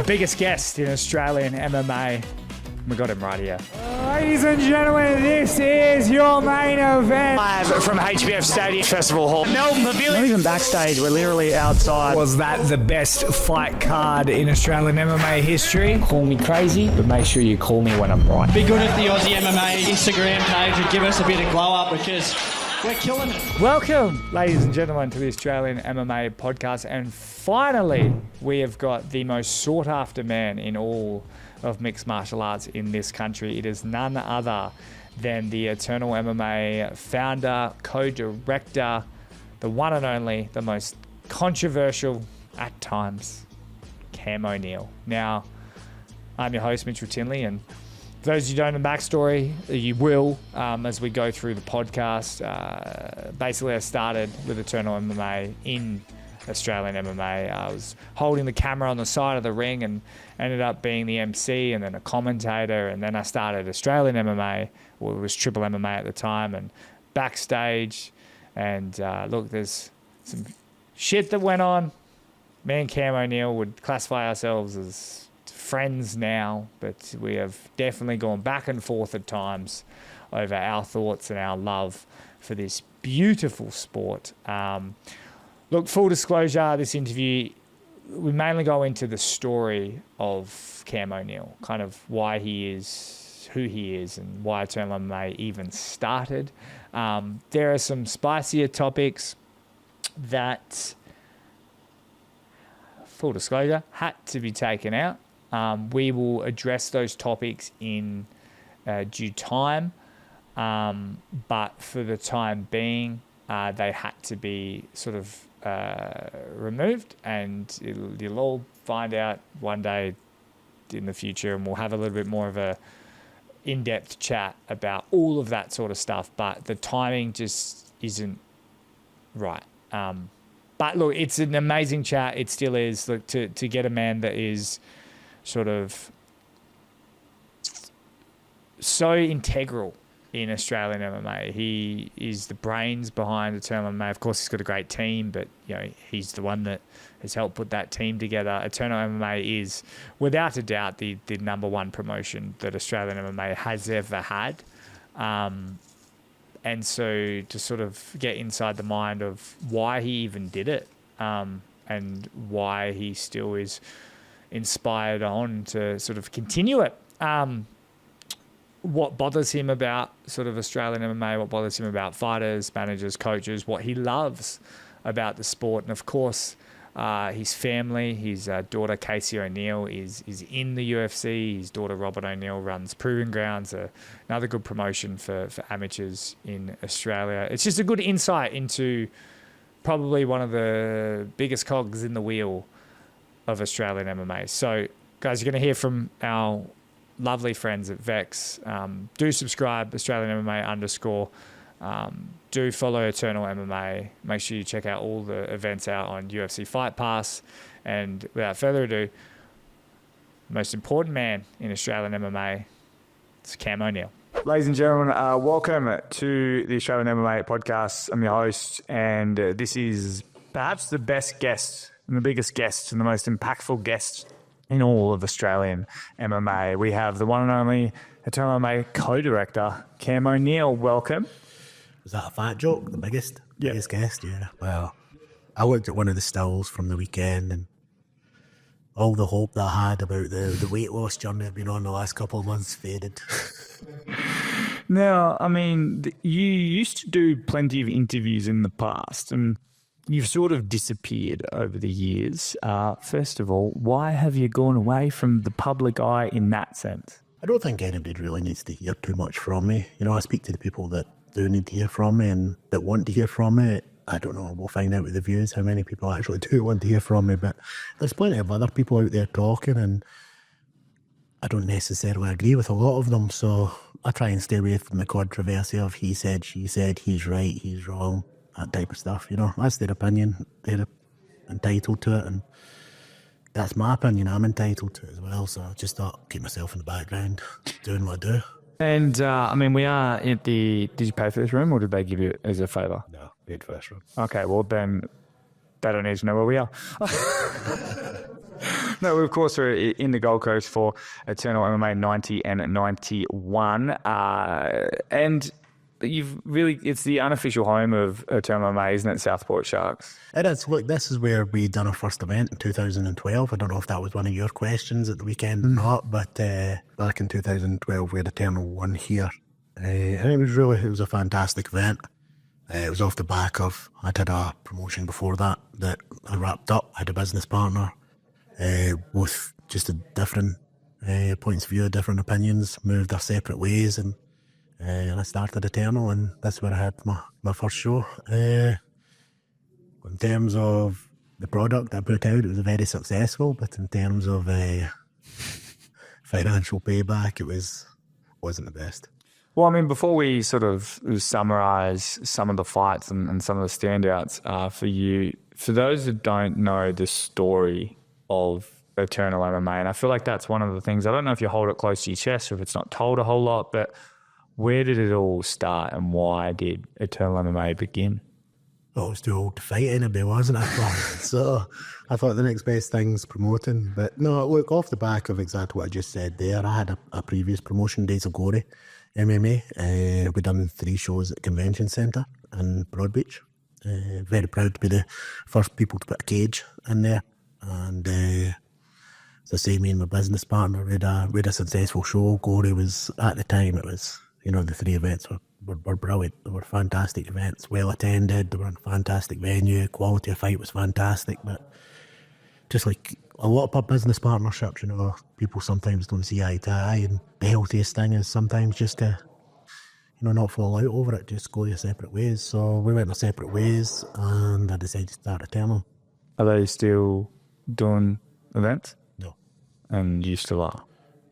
the biggest guest in Australian MMA. We got him right here. Ladies and gentlemen, this is your main event. Live from HBF Stadium Festival Hall. Melbourne Pavilion. Not even backstage, we're literally outside. Was that the best fight card in Australian MMA history? Call me crazy, but make sure you call me when I'm right. Be good if the Aussie MMA Instagram page would give us a bit of glow up because we're killing it. Welcome, ladies and gentlemen, to the Australian MMA podcast. And finally, we have got the most sought after man in all of mixed martial arts in this country. It is none other than the Eternal MMA founder, co-director, the one and only, the most controversial at times, Cam ONeill. Now, I'm your host, Mitchell Tinley, and for those of you who don't know the backstory, you will as we go through the podcast. Basically, I started with Eternal MMA in Australian MMA. I was holding the camera on the side of the ring and ended up being the MC and then a commentator, and then I started Australian MMA, well, it was Triple MMA at the time, and backstage. And look, there's some shit that went on. Me and Cam ONeill would classify ourselves as friends now, but we have definitely gone back and forth at times over our thoughts and our love for this beautiful sport. Look, full disclosure, this interview, we mainly go into the story of Cam ONeill, kind of why he is who he is and why Eternal MMA even started. There are some spicier topics that, full disclosure, had to be taken out. We will address those topics in due time, but for the time being, they had to be sort of removed, and you'll all find out one day in the future, and we'll have a little bit more of a in-depth chat about all of that sort of stuff, but the timing just isn't right. But look, it's an amazing chat. It still is. Look, to get a man that is sort of so integral in Australian MMA. He is the brains behind Eternal MMA. Of course, he's got a great team, but you know, he's the one that has helped put that team together. Eternal MMA is, without a doubt, the number one promotion that Australian MMA has ever had. And so to sort of get inside the mind of why he even did it, and why he still is inspired on to sort of continue it. What bothers him about sort of Australian MMA, what bothers him about fighters, managers, coaches, what he loves about the sport. And of course, his family, his daughter Casey ONeill is in the UFC. His daughter Robert ONeill runs Proving Grounds, another good promotion for amateurs in Australia. It's just a good insight into probably one of the biggest cogs in the wheel of Australian MMA. So guys, you're going to hear from our lovely friends at Vex. Do subscribe, Australian MMA _. Do follow Eternal MMA. Make sure you check out all the events out on UFC Fight Pass. And without further ado, the most important man in Australian MMA, it's Cam ONeill. Ladies and gentlemen, welcome to the Australian MMA podcast. I'm your host, and this is perhaps the best guest and the biggest guest and the most impactful guest in all of Australian MMA. We have the one and only Eternal MMA co-director, Cam ONeill. Welcome. Was that a fat joke? The biggest? Yeah. Biggest guest, yeah. Well, I looked at one of the stills from the weekend, and all the hope that I had about the weight loss journey I've been on the last couple of months faded. Now, I mean, you used to do plenty of interviews in the past, and you've sort of disappeared over the years. First of all, why have you gone away from the public eye in that sense? I don't think anybody really needs to hear too much from me. You know, I speak to the people that do need to hear from me and that want to hear from me. I don't know, we'll find out with the views how many people actually do want to hear from me, but there's plenty of other people out there talking, and I don't necessarily agree with a lot of them, so I try and stay away from the controversy of he said, she said, he's right, he's wrong, that type of stuff, you know. That's their opinion, they're entitled to it, and that's my opinion, I'm entitled to it as well, so I just thought, keep myself in the background, doing what I do. And, I mean, we are at the... Did you pay for this room, or did they give you it as a favour? No, paid for this room. Okay, well, then they don't need to know where we are. No, of course, we're in the Gold Coast for Eternal MMA 90 and 91. And it's the unofficial home of Eternal MMA, isn't it, Southport Sharks? It is. Look, this is where we done our first event in 2012. I don't know if that was one of your questions at the weekend or not, but back in 2012 we had Eternal 1 here. And it was a fantastic event. It was off the back of, I'd had a promotion before that I wrapped up. I had a business partner, both just a different points of view, different opinions, moved our separate ways, and I started Eternal, and that's where I had my first show. In terms of the product I put out, it was very successful, but in terms of financial payback, wasn't the best. Well, I mean, before we sort of summarise some of the fights and some of the standouts for you, for those that don't know the story of Eternal MMA, and I feel like that's one of the things, I don't know if you hold it close to your chest or if it's not told a whole lot, but where did it all start and why did Eternal MMA begin? I was too old to fight anybody, wasn't I? So I thought the next best thing's promoting. But no, look, off the back of exactly what I just said there, I had a previous promotion, Days of Glory MMA. We done 3 shows at the Convention Centre in Broadbeach. Very proud to be the first people to put a cage in there. And as I say, me and my business partner, we had a successful show. Glory was, at the time, it was, the 3 events were brilliant. They were fantastic events, well attended. They were in a fantastic venue. Quality of fight was fantastic. But just like a lot of business partnerships, people sometimes don't see eye to eye, and the healthiest thing is sometimes just to, not fall out over it, just go your separate ways. So we went our separate ways, and I decided to start Eternal. Are they still doing events? No. And you still are?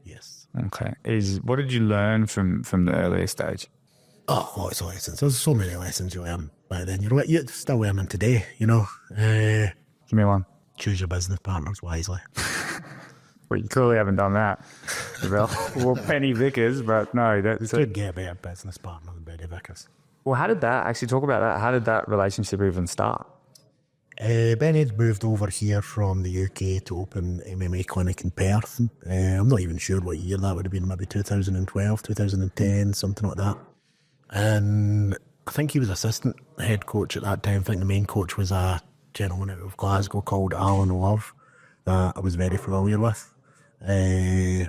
Yes. Okay. What did you learn from the earlier stage? Oh, lots of lessons. There's so many lessons you learn back then. You're still learning today, Give me one. Choose your business partners wisely. Well, you clearly haven't done that. Well, Penny Vickers, but no. You could get a better business partner than Penny Vickers. Well, how did that, actually talk about that, how did that relationship even start? Benny had moved over here from the UK to open MMA clinic in Perth. I'm not even sure what year that would have been, maybe 2012, 2010, something like that. And I think he was assistant head coach at that time. I think the main coach was a gentleman out of Glasgow called Alan Love that I was very familiar with as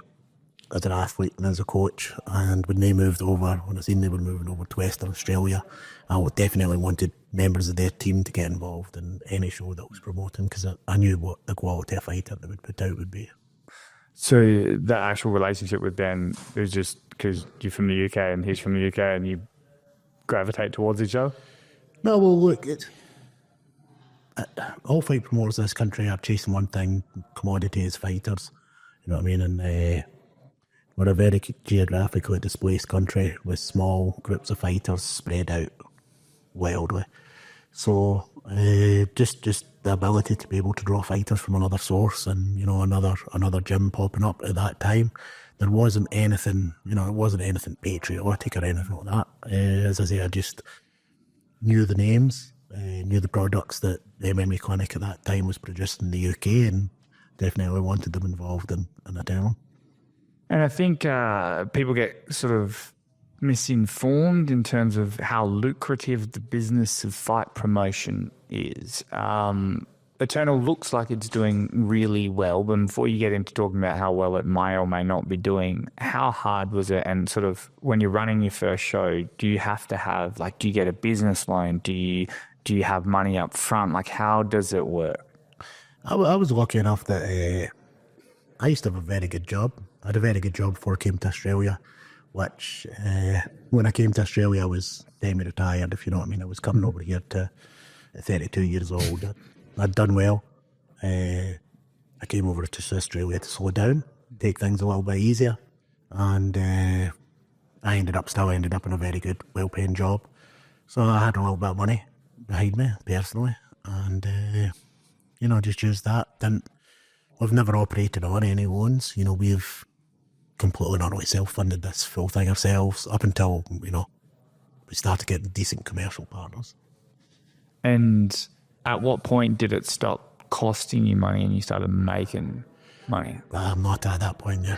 an athlete and as a coach. And when they moved over, when I seen they were moving over to Western Australia, I definitely wanted members of their team to get involved in any show that was promoting, because I knew what the quality of fighter they would put out would be. So that actual relationship with Ben was just because you're from the UK and he's from the UK and you gravitate towards each other? No, well, look, all fight promoters in this country are chasing one thing: commodity as fighters. You know what I mean? And we're a very geographically displaced country with small groups of fighters spread out wildly. So just the ability to be able to draw fighters from another source, and another gym popping up at that time, there wasn't anything, it wasn't anything patriotic or anything like that. As I say, I just knew the names, knew the products that the MMA clinic at that time was produced in the UK, and definitely wanted them involved in Eternal. And I think people get sort of misinformed in terms of how lucrative the business of fight promotion is. Eternal looks like it's doing really well, but before you get into talking about how well it may or may not be doing, how hard was it? And sort of when you're running your first show, do you have to have, do you get a business loan? Do you have money up front? How does it work? I was lucky enough that I used to have a very good job. I had a very good job before I came to Australia, which when I came to Australia I was semi-retired, if you know what I mean. I was coming over here to 32 years old. I'd done well. I came over to Australia to slow down, take things a little bit easier, and I ended up in a very good, well-paying job. So I had a little bit of money behind me, personally, and just used that. We've never operated on any loans. We've completely not only self-funded this full thing ourselves up until, we started getting decent commercial partners. And at what point did it stop costing you money and you started making money? I'm not at that point yet.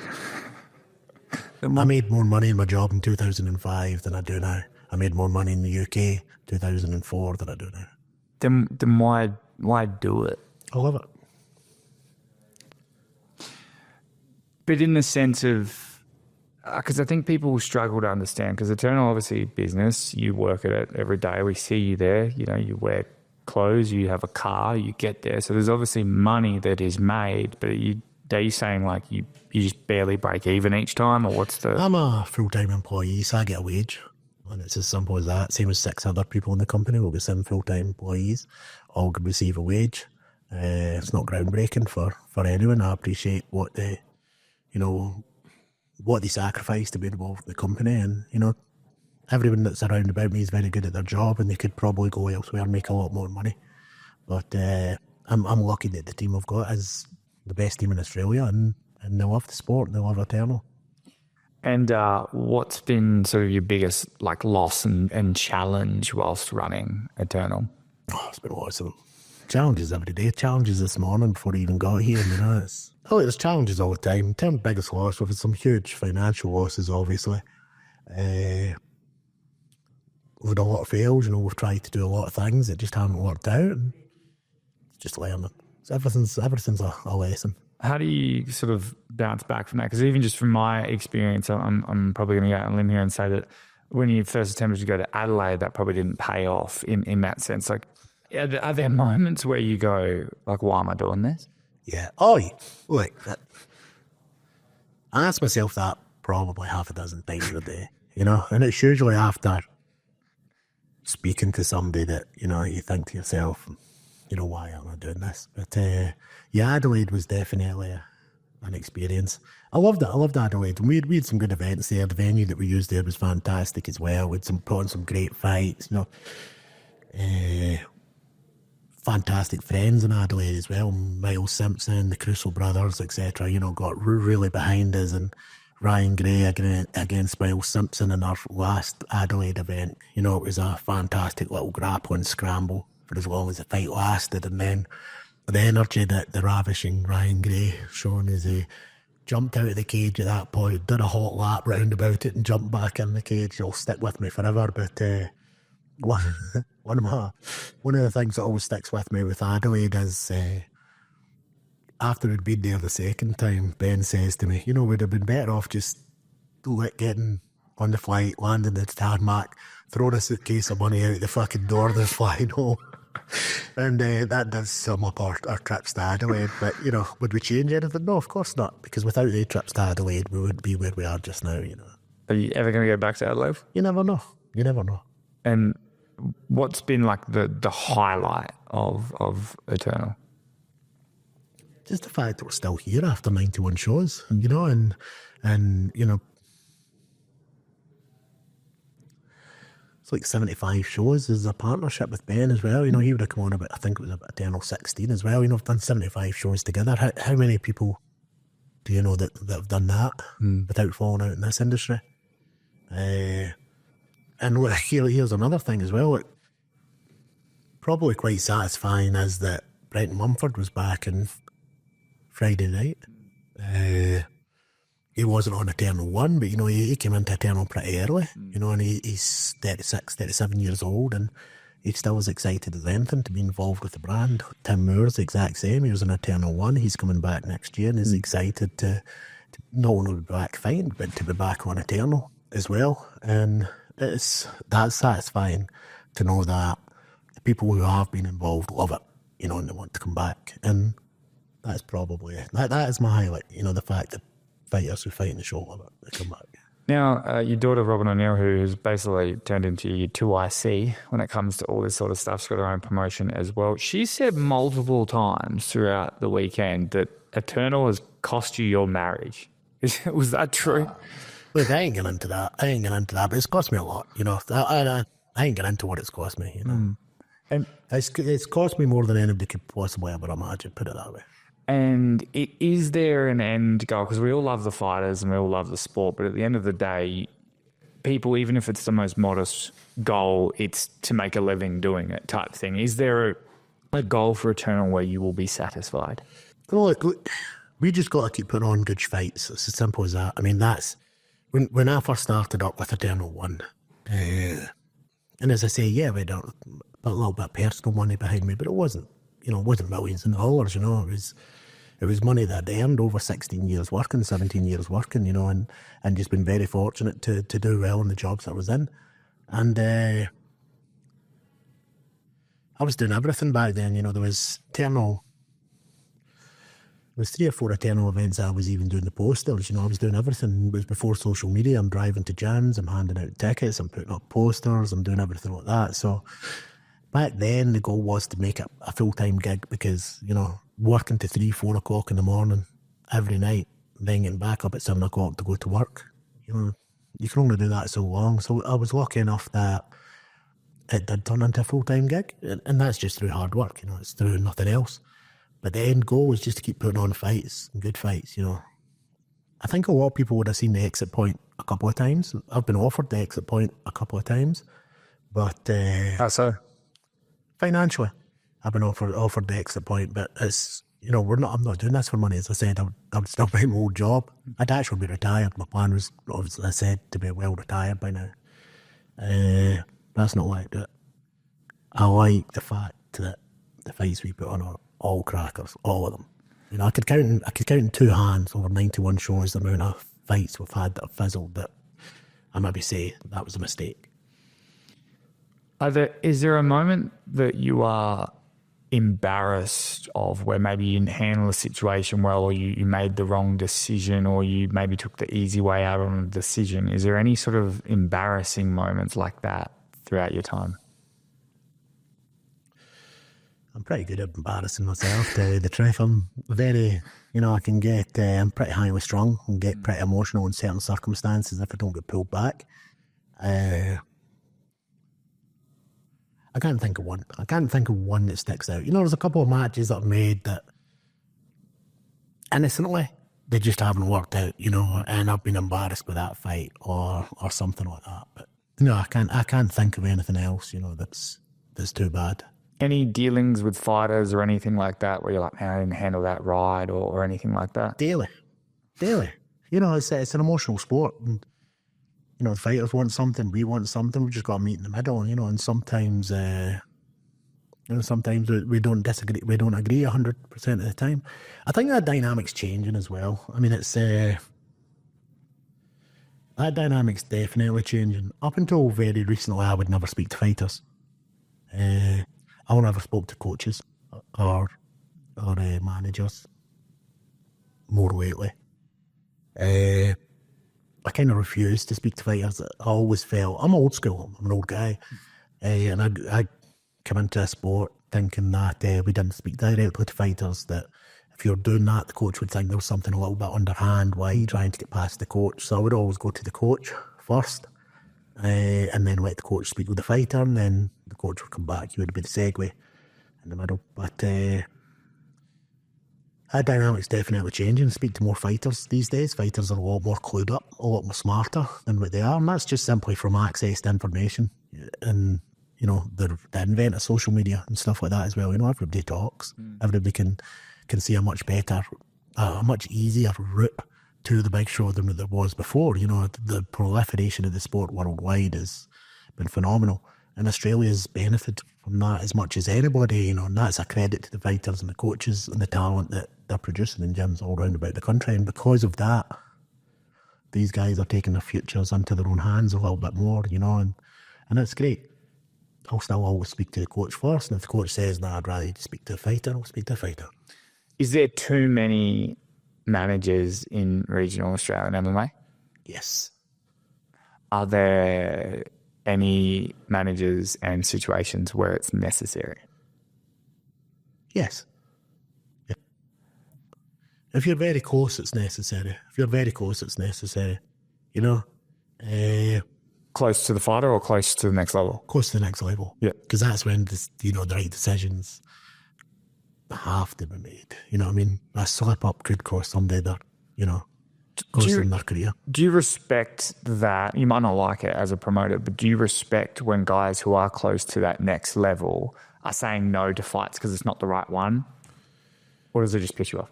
I made more money in my job in 2005 than I do now. I made more money in the UK 2004 than I do now. Then why do it? I love it. But in the sense of, because I think people struggle to understand, because Eternal, obviously business, you work at it every day. We see you there, you know, you wear clothes, you have a car, you get there. So there's obviously money that is made, but are you saying like you just barely break even each time, or what's the... I'm a full-time employee, so I get a wage. And it's as simple as that. Same as 6 other people in the company. We'll be 7 full-time employees. All could receive a wage. It's not groundbreaking for anyone. I appreciate what they sacrifice to be involved in the company. And, you know, everyone that's around about me is very good at their job and they could probably go elsewhere and make a lot more money. But I'm lucky that the team I've got is the best team in Australia, and they love the sport and they love Eternal. And what's been sort of your biggest like loss and challenge whilst running Eternal? Oh, it's been awesome. Challenges every day. Challenges this morning before I even got here. You know, there's challenges all the time. In terms of biggest loss, we've had some huge financial losses, obviously. We've had a lot of fails. You know, we've tried to do a lot of things that just haven't worked out. And it's just learning. So everything's a lesson. How do you sort of bounce back from that? Because even just from my experience, I'm probably going to go out on a limb here and say that when you first attempted to go to Adelaide, that probably didn't pay off in that sense. Like, are there moments where you go, like, why am I doing this? Yeah. Oh, look, I ask myself that probably half a dozen times a day, you know, and it's usually after speaking to somebody that, you know, you think to yourself, you know, why am I doing this? But yeah, Adelaide was definitely an experience. I loved Adelaide. And we had some good events there. The venue that we used there was fantastic as well. We had put on some great fights, you know. Fantastic friends in Adelaide as well. Miles Simpson, the Crusoe brothers, etc. You know, got really behind us, and Ryan Gray against Miles Simpson in our last Adelaide event. You know, it was a fantastic little grappling scramble for as long as the fight lasted, and then the energy that the ravishing Ryan Gray shown as he jumped out of the cage at that point, did a hot lap round about it and jumped back in the cage. It'll stick with me forever. But one of the things that always sticks with me with Adelaide is after we'd been there the second time, Ben says to me, you know, we'd have been better off just getting on the flight, landing the tarmac, throwing a suitcase of money out the fucking door, then flying home. And that does sum up our trips to Adelaide. But, you know, would we change anything? No, of course not. Because without the trips to Adelaide, we wouldn't be where we are just now, you know. Are you ever going to go back to Adelaide? You never know. You never know. And what's been like the highlight of Eternal? Just the fact that we're still here after 91 shows, you know, and you know, it's like 75 shows. There's a partnership with Ben as well. You know, he would have come on about, I think it was about Eternal 16 as well. You know, we've done 75 shows together. How many people do you know that have done that without falling out in this industry? And look, here's another thing as well. Like, probably quite satisfying is that Brenton Mumford was back on Friday night. He wasn't on Eternal 1, but, you know, he came into Eternal pretty early, you know, and he's 36, 37 years old, and he still as excited as anything to be involved with the brand. Tim Moore's the exact same. He was in Eternal 1. He's coming back next year and is excited to not only be back fighting, but to be back on Eternal as well. And that's satisfying to know that the people who have been involved love it, you know, and they want to come back. And that's probably it. That is my highlight, you know, the fact that fighters who fight in the show love it, they come back. Now, your daughter, Robin ONeill, who has basically turned into your 2IC when it comes to all this sort of stuff, she's got her own promotion as well. She said multiple times throughout the weekend that Eternal has cost you your marriage. Was that true? Look, I ain't getting into that, but it's cost me a lot, you know. I ain't getting into what it's cost me, you know. And it's cost me more than anybody could possibly ever imagine, put it that way. And is there an end goal? Because we all love the fighters and we all love the sport, but at the end of the day, people, even if it's the most modest goal, it's to make a living doing it type thing. Is there a goal for Eternal where you will be satisfied? Look, we just got to keep putting on good fights. It's as simple as that. I mean, that's when I first started up with Eternal 1. And as I say, yeah, we had a little bit of personal money behind me, but it wasn't millions of dollars, It was money that I'd earned over 16 years working, 17 years working, and just been very fortunate to do well in the jobs I was in. And I was doing everything back then, there was Eternal. There was 3 or 4 Eternal events I was even doing the posters, I was doing everything. It was before social media. I'm driving to gyms, I'm handing out tickets, I'm putting up posters, I'm doing everything like that. So back then the goal was to make it a full-time gig because, working to 3, 4 o'clock in the morning every night, then getting back up at 7 o'clock to go to work, you can only do that so long. So I was lucky enough that it did turn into a full-time gig, and that's just through hard work, it's through nothing else. But the end goal was just to keep putting on fights, good fights, I think a lot of people would have seen the exit point a couple of times. I've been offered the exit point a couple of times, but How so? Financially, I've been offered the exit point, but it's, I'm not doing this for money. As I said, I would still be my old job. I'd actually be retired. My plan was, as I said, to be well retired by now. That's not why I do it. I like the fact that the fights we put on are all crackers, all of them. I could count in 2 hands over 91 shows the amount of fights we've had that have fizzled that I maybe say that was a mistake. Is there a moment that you are embarrassed of where maybe you didn't handle the situation well, or you made the wrong decision, or you maybe took the easy way out on a decision? Is there any sort of embarrassing moments like that throughout your time? I'm pretty good at embarrassing myself, to tell you the truth. I'm very, I can get, I'm pretty highly strung and get pretty emotional in certain circumstances if I don't get pulled back. I can't think of one. I can't think of one that sticks out. There's a couple of matches that I've made that innocently, they just haven't worked out, and I've been embarrassed by that fight or something like that. But I can't think of anything else, that's too bad. Any dealings with fighters or anything like that where you're like, man, I didn't handle that right, or anything like that? Daily. It's an emotional sport. And, the fighters want something, we want something. We just got to meet in the middle, and sometimes, sometimes we don't disagree. We don't agree 100% of the time. I think that dynamic's changing as well. I mean, it's that dynamic's definitely changing. Up until very recently, I would never speak to fighters. I never spoke to coaches or managers. More lately, I kind of refused to speak to fighters. I always felt, I'm old school, I'm an old guy, and I come into a sport thinking that we didn't speak directly to fighters, that if you're doing that, the coach would think there was something a little bit underhand, why are you trying to get past the coach? So I would always go to the coach first, and then let the coach speak with the fighter, and then the coach would come back. You would be the segue in the middle. But that dynamic's definitely changing. Speak to more fighters these days. Fighters are a lot more clued up, a lot more smarter than what they are, and that's just simply from access to information and the advent of social media and stuff like that as well. Everybody talks. Everybody can see a much better, a much easier route to the big show than there was before. The proliferation of the sport worldwide has been phenomenal, and Australia's benefited from that as much as anybody, and that's a credit to the fighters and the coaches and the talent that they're producing in gyms all around about the country. And because of that, these guys are taking their futures into their own hands a little bit more, and it's great. I'll still always speak to the coach first, and if the coach says, nah, I'd rather speak to the fighter, I'll speak to the fighter. Is there too many managers in regional Australian MMA? Yes. Are there any managers and situations where it's necessary? Yes. Yeah. If you're very close, it's necessary. Close to the fighter or close to the next level? Close to the next level. Yeah. Because that's when the right decisions have to be made. A slip up could cost somebody their, cost them their career. Do you respect that? You might not like it as a promoter, but do you respect when guys who are close to that next level are saying no to fights because it's not the right one? Or does it just piss you off?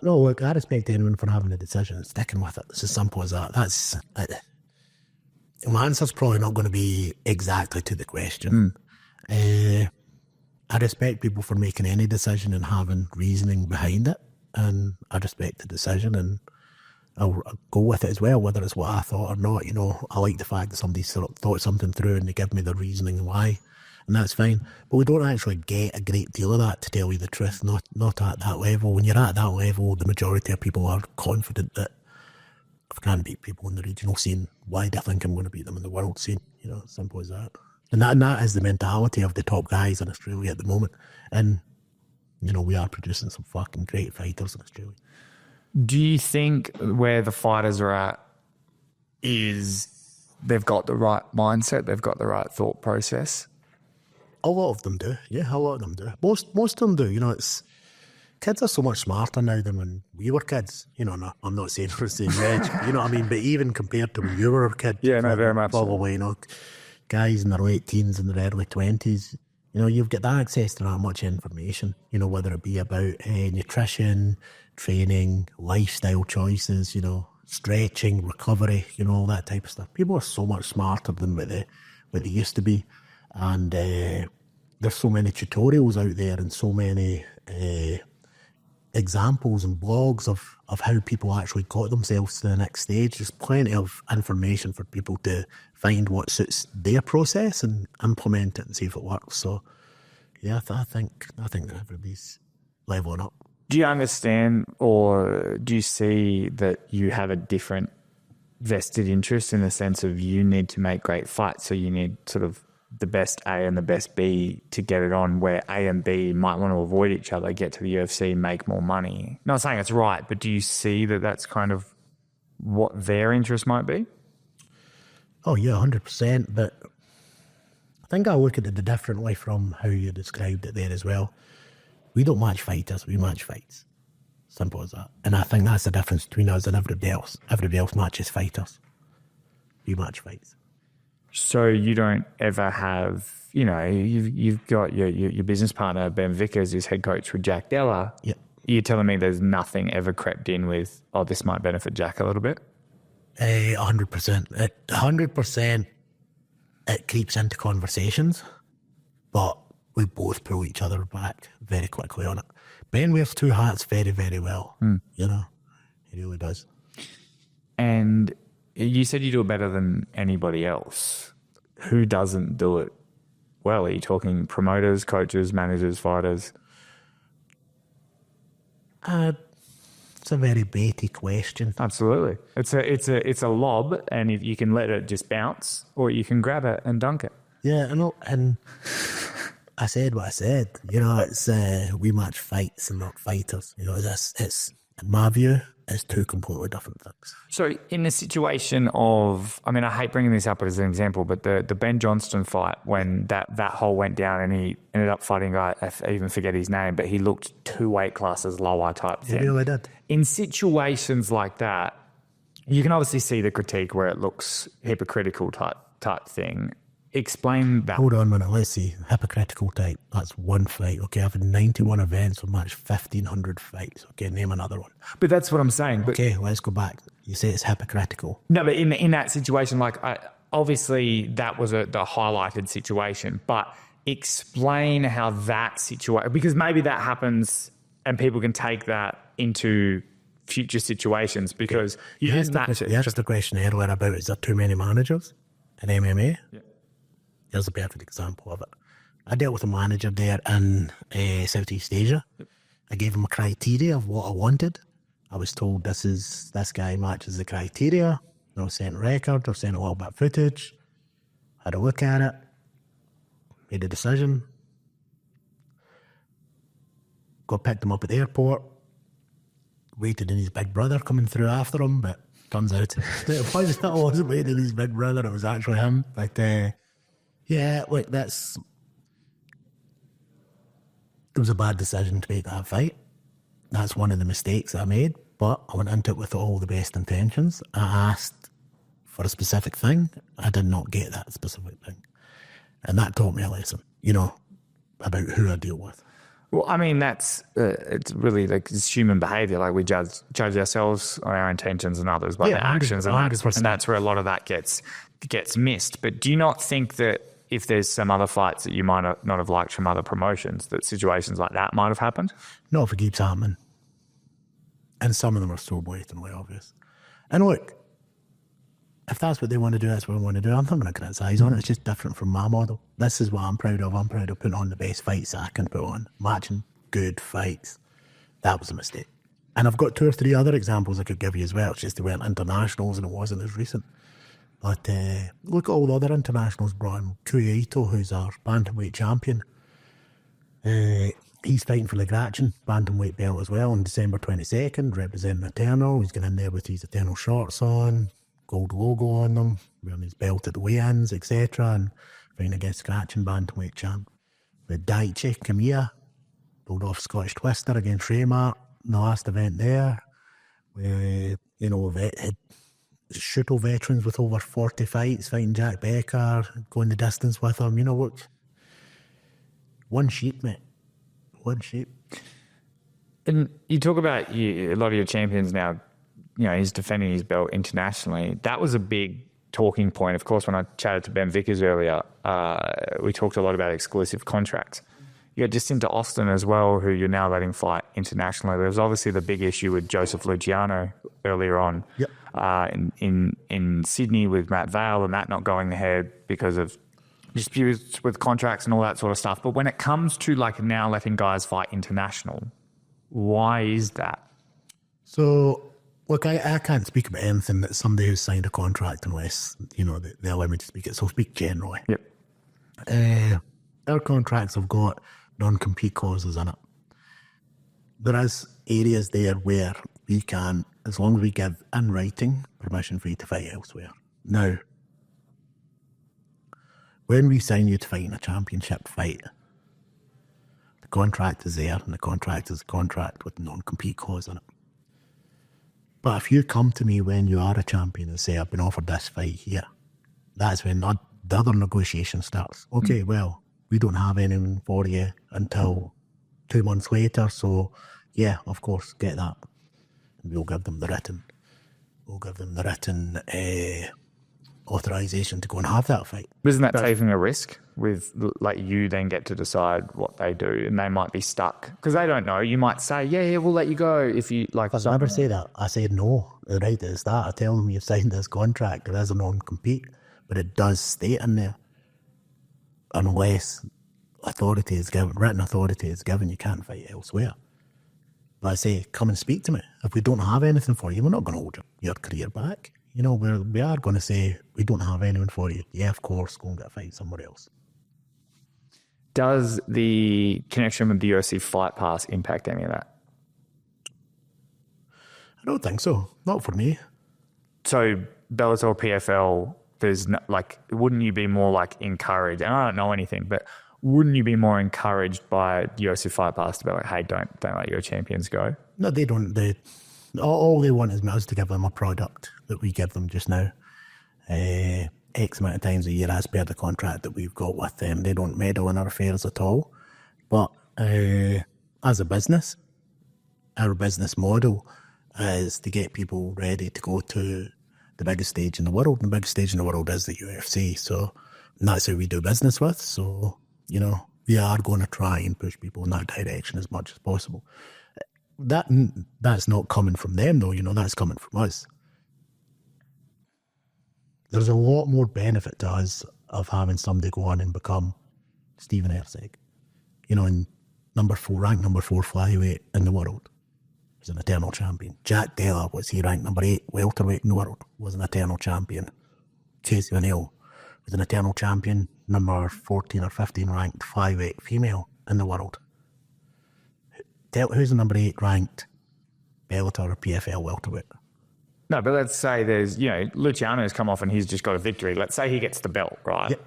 No, look, I respect anyone for having a decision and sticking with it. It's as simple as that. My answer's probably not going to be exactly to the question. I respect people for making any decision and having reasoning behind it, and I respect the decision, and I'll go with it as well, whether it's what I thought or not. I like the fact that somebody sort of thought something through and they give me the reasoning why, and that's fine. But we don't actually get a great deal of that, to tell you the truth, not at that level. When you're at that level, the majority of people are confident that if I can't beat people in the regional scene, why do I think I'm going to beat them in the world scene? Simple as that. And that is the mentality of the top guys in Australia at the moment. And, we are producing some fucking great fighters in Australia. Do you think where the fighters are at is they've got the right mindset, they've got the right thought process? A lot of them do. Yeah, a lot of them do. Most of them do. Kids are so much smarter now than when we were kids. No, I'm not saying for the same age, you know what I mean? But even compared to when you were a kid, yeah, no, very much. Probably, guys in their late teens and their early 20s, you've got access to that much information, whether it be about nutrition, training, lifestyle choices, stretching, recovery, all that type of stuff. People are so much smarter than what they used to be. And there's so many tutorials out there and so many examples and blogs of how people actually got themselves to the next stage. There's plenty of information for people to find what suits their process and implement it and see if it works. So, yeah, I think everybody's leveling up. Do you understand, or do you see that you have a different vested interest in the sense of you need to make great fights, so you need sort of the best A and the best B to get it on, where A and B might want to avoid each other, get to the UFC, make more money? Not saying it's right, but do you see that that's kind of what their interest might be? Oh, yeah, 100%. But I think I look at it differently from how you described it there as well. We don't match fighters, we match fights. Simple as that. And I think that's the difference between us and everybody else. Everybody else matches fighters. We match fights. So you don't ever have, you've got your business partner, Ben Vickers, is head coach with Jack Della. Yep. You're telling me there's nothing ever crept in with, this might benefit Jack a little bit? 100%. 100% it creeps into conversations, but we both pull each other back very quickly on it. Ben wears two hats very, very well. He really does. And you said you do it better than anybody else. Who doesn't do it well? Are you talking promoters, coaches, managers, fighters? It's a very baity question. Absolutely. It's a lob, and if you can let it just bounce, or you can grab it and dunk it. Yeah, I know. And I said what I said. It's we match fights and not fighters. It's in my view, it's two completely different things. So in a situation of, I hate bringing this up as an example, but the Ben Johnston fight, when that whole went down and he ended up fighting a guy, I even forget his name, but he looked 2 weight classes lower type thing. He really did. In situations like that, you can obviously see the critique where it looks hypocritical type thing. Explain that. Hold on a minute, let's see. Hypocritical type, that's one fight. Okay, I've had 91 events with matched 1,500 fights. Okay, name another one. But that's what I'm saying. But okay, let's go back. You say it's hypocritical. No, but in that situation, obviously that was the highlighted situation, but explain how that situation, because maybe that happens and people can take that into future situations, because you asked the question earlier about, is there too many managers in MMA? Yeah. Here's a perfect example of it. I dealt with a manager there in Southeast Asia. Yep. I gave him a criteria of what I wanted. I was told this guy matches the criteria. I sent a record, I sent a little bit of footage, had a look at it, made a decision, picked him up at the airport, waited in his big brother coming through after him, but turns out it wasn't waiting in his big brother, it was actually him. But yeah, look, it was a bad decision to make that fight. That's one of the mistakes I made, but I went into it with all the best intentions. I asked for a specific thing. I did not get that specific thing. And that taught me a lesson, about who I deal with. Well, I mean, that's it's really like it's human behavior. Like we judge ourselves on our intentions and others by their actions, and that's where a lot of that gets missed. But do you not think that if there's some other fights that you might not have liked from other promotions, that situations like that might have happened? No, if it keeps happening. And some of them are so blatantly obvious. And look, if that's what they want to do, that's what I want to do. I'm not going to criticise on it. It's just different from my model. This is what I'm proud of. I'm proud of putting on the best fights that I can put on. Matching good fights. That was a mistake. And I've got 2 or 3 other examples I could give you as well. It's just they weren't internationals and it wasn't as recent. But look at all the other internationals brought in. Kuya, who's our bantamweight champion. He's fighting for the Gratchen bantamweight belt as well on December 22nd, representing Eternal. He's going in there with his Eternal shorts on, gold logo on them, wearing his belt at the weigh-ins, etc. and fighting against Gratchen bantamweight champ. With Daichi Kamiya, pulled off Scottish Twister against Raymart in the last event there. With, Shooto veterans with over 40 fights, fighting Jack Becker, going the distance with him. What? One sheep, mate. One sheep. And you talk about a lot of your champions now, he's defending his belt internationally. That was a big talking point. Of course, when I chatted to Ben Vickers earlier, we talked a lot about exclusive contracts. You got Jacinta Austin as well, who you're now letting fight internationally. There was obviously the big issue with Joseph Luciano earlier on. Yep. In Sydney with Matt Vale, and that not going ahead because of disputes with contracts and all that sort of stuff. But when it comes to now letting guys fight international, why is that? So, look, I can't speak about anything that somebody who's signed a contract unless, they allow me to speak it. So I'll speak generally. Yep. Our contracts have got non-compete clauses in it. There is areas there where we can, as long as we give in writing permission for you to fight elsewhere. Now, when we sign you to fight in a championship fight, the contract is there, and the contract is a contract with a non-compete clause in it. But if you come to me when you are a champion and say, I've been offered this fight here, that's when the other negotiation starts. Okay, well, we don't have anyone for you until 2 months later, so yeah, of course, get that. And we'll give them the written authorization to go and have that fight. Isn't that taking a risk with, you then get to decide what they do, and they might be stuck because they don't know. You might say, yeah, we'll let you go if you like. I never say that. I said no. Right at the start, I tell them you've signed this contract. There is a non-compete, but it does state in there, unless authority is given, written authority is given, you can't fight elsewhere. But I say, come and speak to me. If we don't have anything for you, we're not going to hold your career back. We are going to say, we don't have anyone for you. Yeah, of course, go and get a fight somewhere else. Does the connection with the UFC Fight Pass impact any of that? I don't think so. Not for me. So Bellator, PFL, there's wouldn't you be more encouraged? And I don't know anything, but wouldn't you be more encouraged by UFC Fight Pass to be hey, don't let your champions go? No, they don't. All they want is us to give them a product that we give them just now. X amount of times a year as per the contract that we've got with them. They don't meddle in our affairs at all. But as a business, our business model is to get people ready to go to the biggest stage in the world. And the biggest stage in the world is the UFC. So that's who we do business with. So, we are going to try and push people in that direction as much as possible. That's not coming from them though, that's coming from us. There's a lot more benefit to us of having somebody go on and become Stephen Herzeg. And ranked number 4 flyweight in the world. Was an Eternal champion. Jack Della, he ranked number 8 welterweight in the world, was an Eternal champion. Casey ONeill was an Eternal champion, number 14 or 15 ranked flyweight female in the world. Who's the number 8 ranked Bellator or PFL welterweight? No, but let's say there's, Luciano's come off and he's just got a victory. Let's say he gets the belt, right? Yep.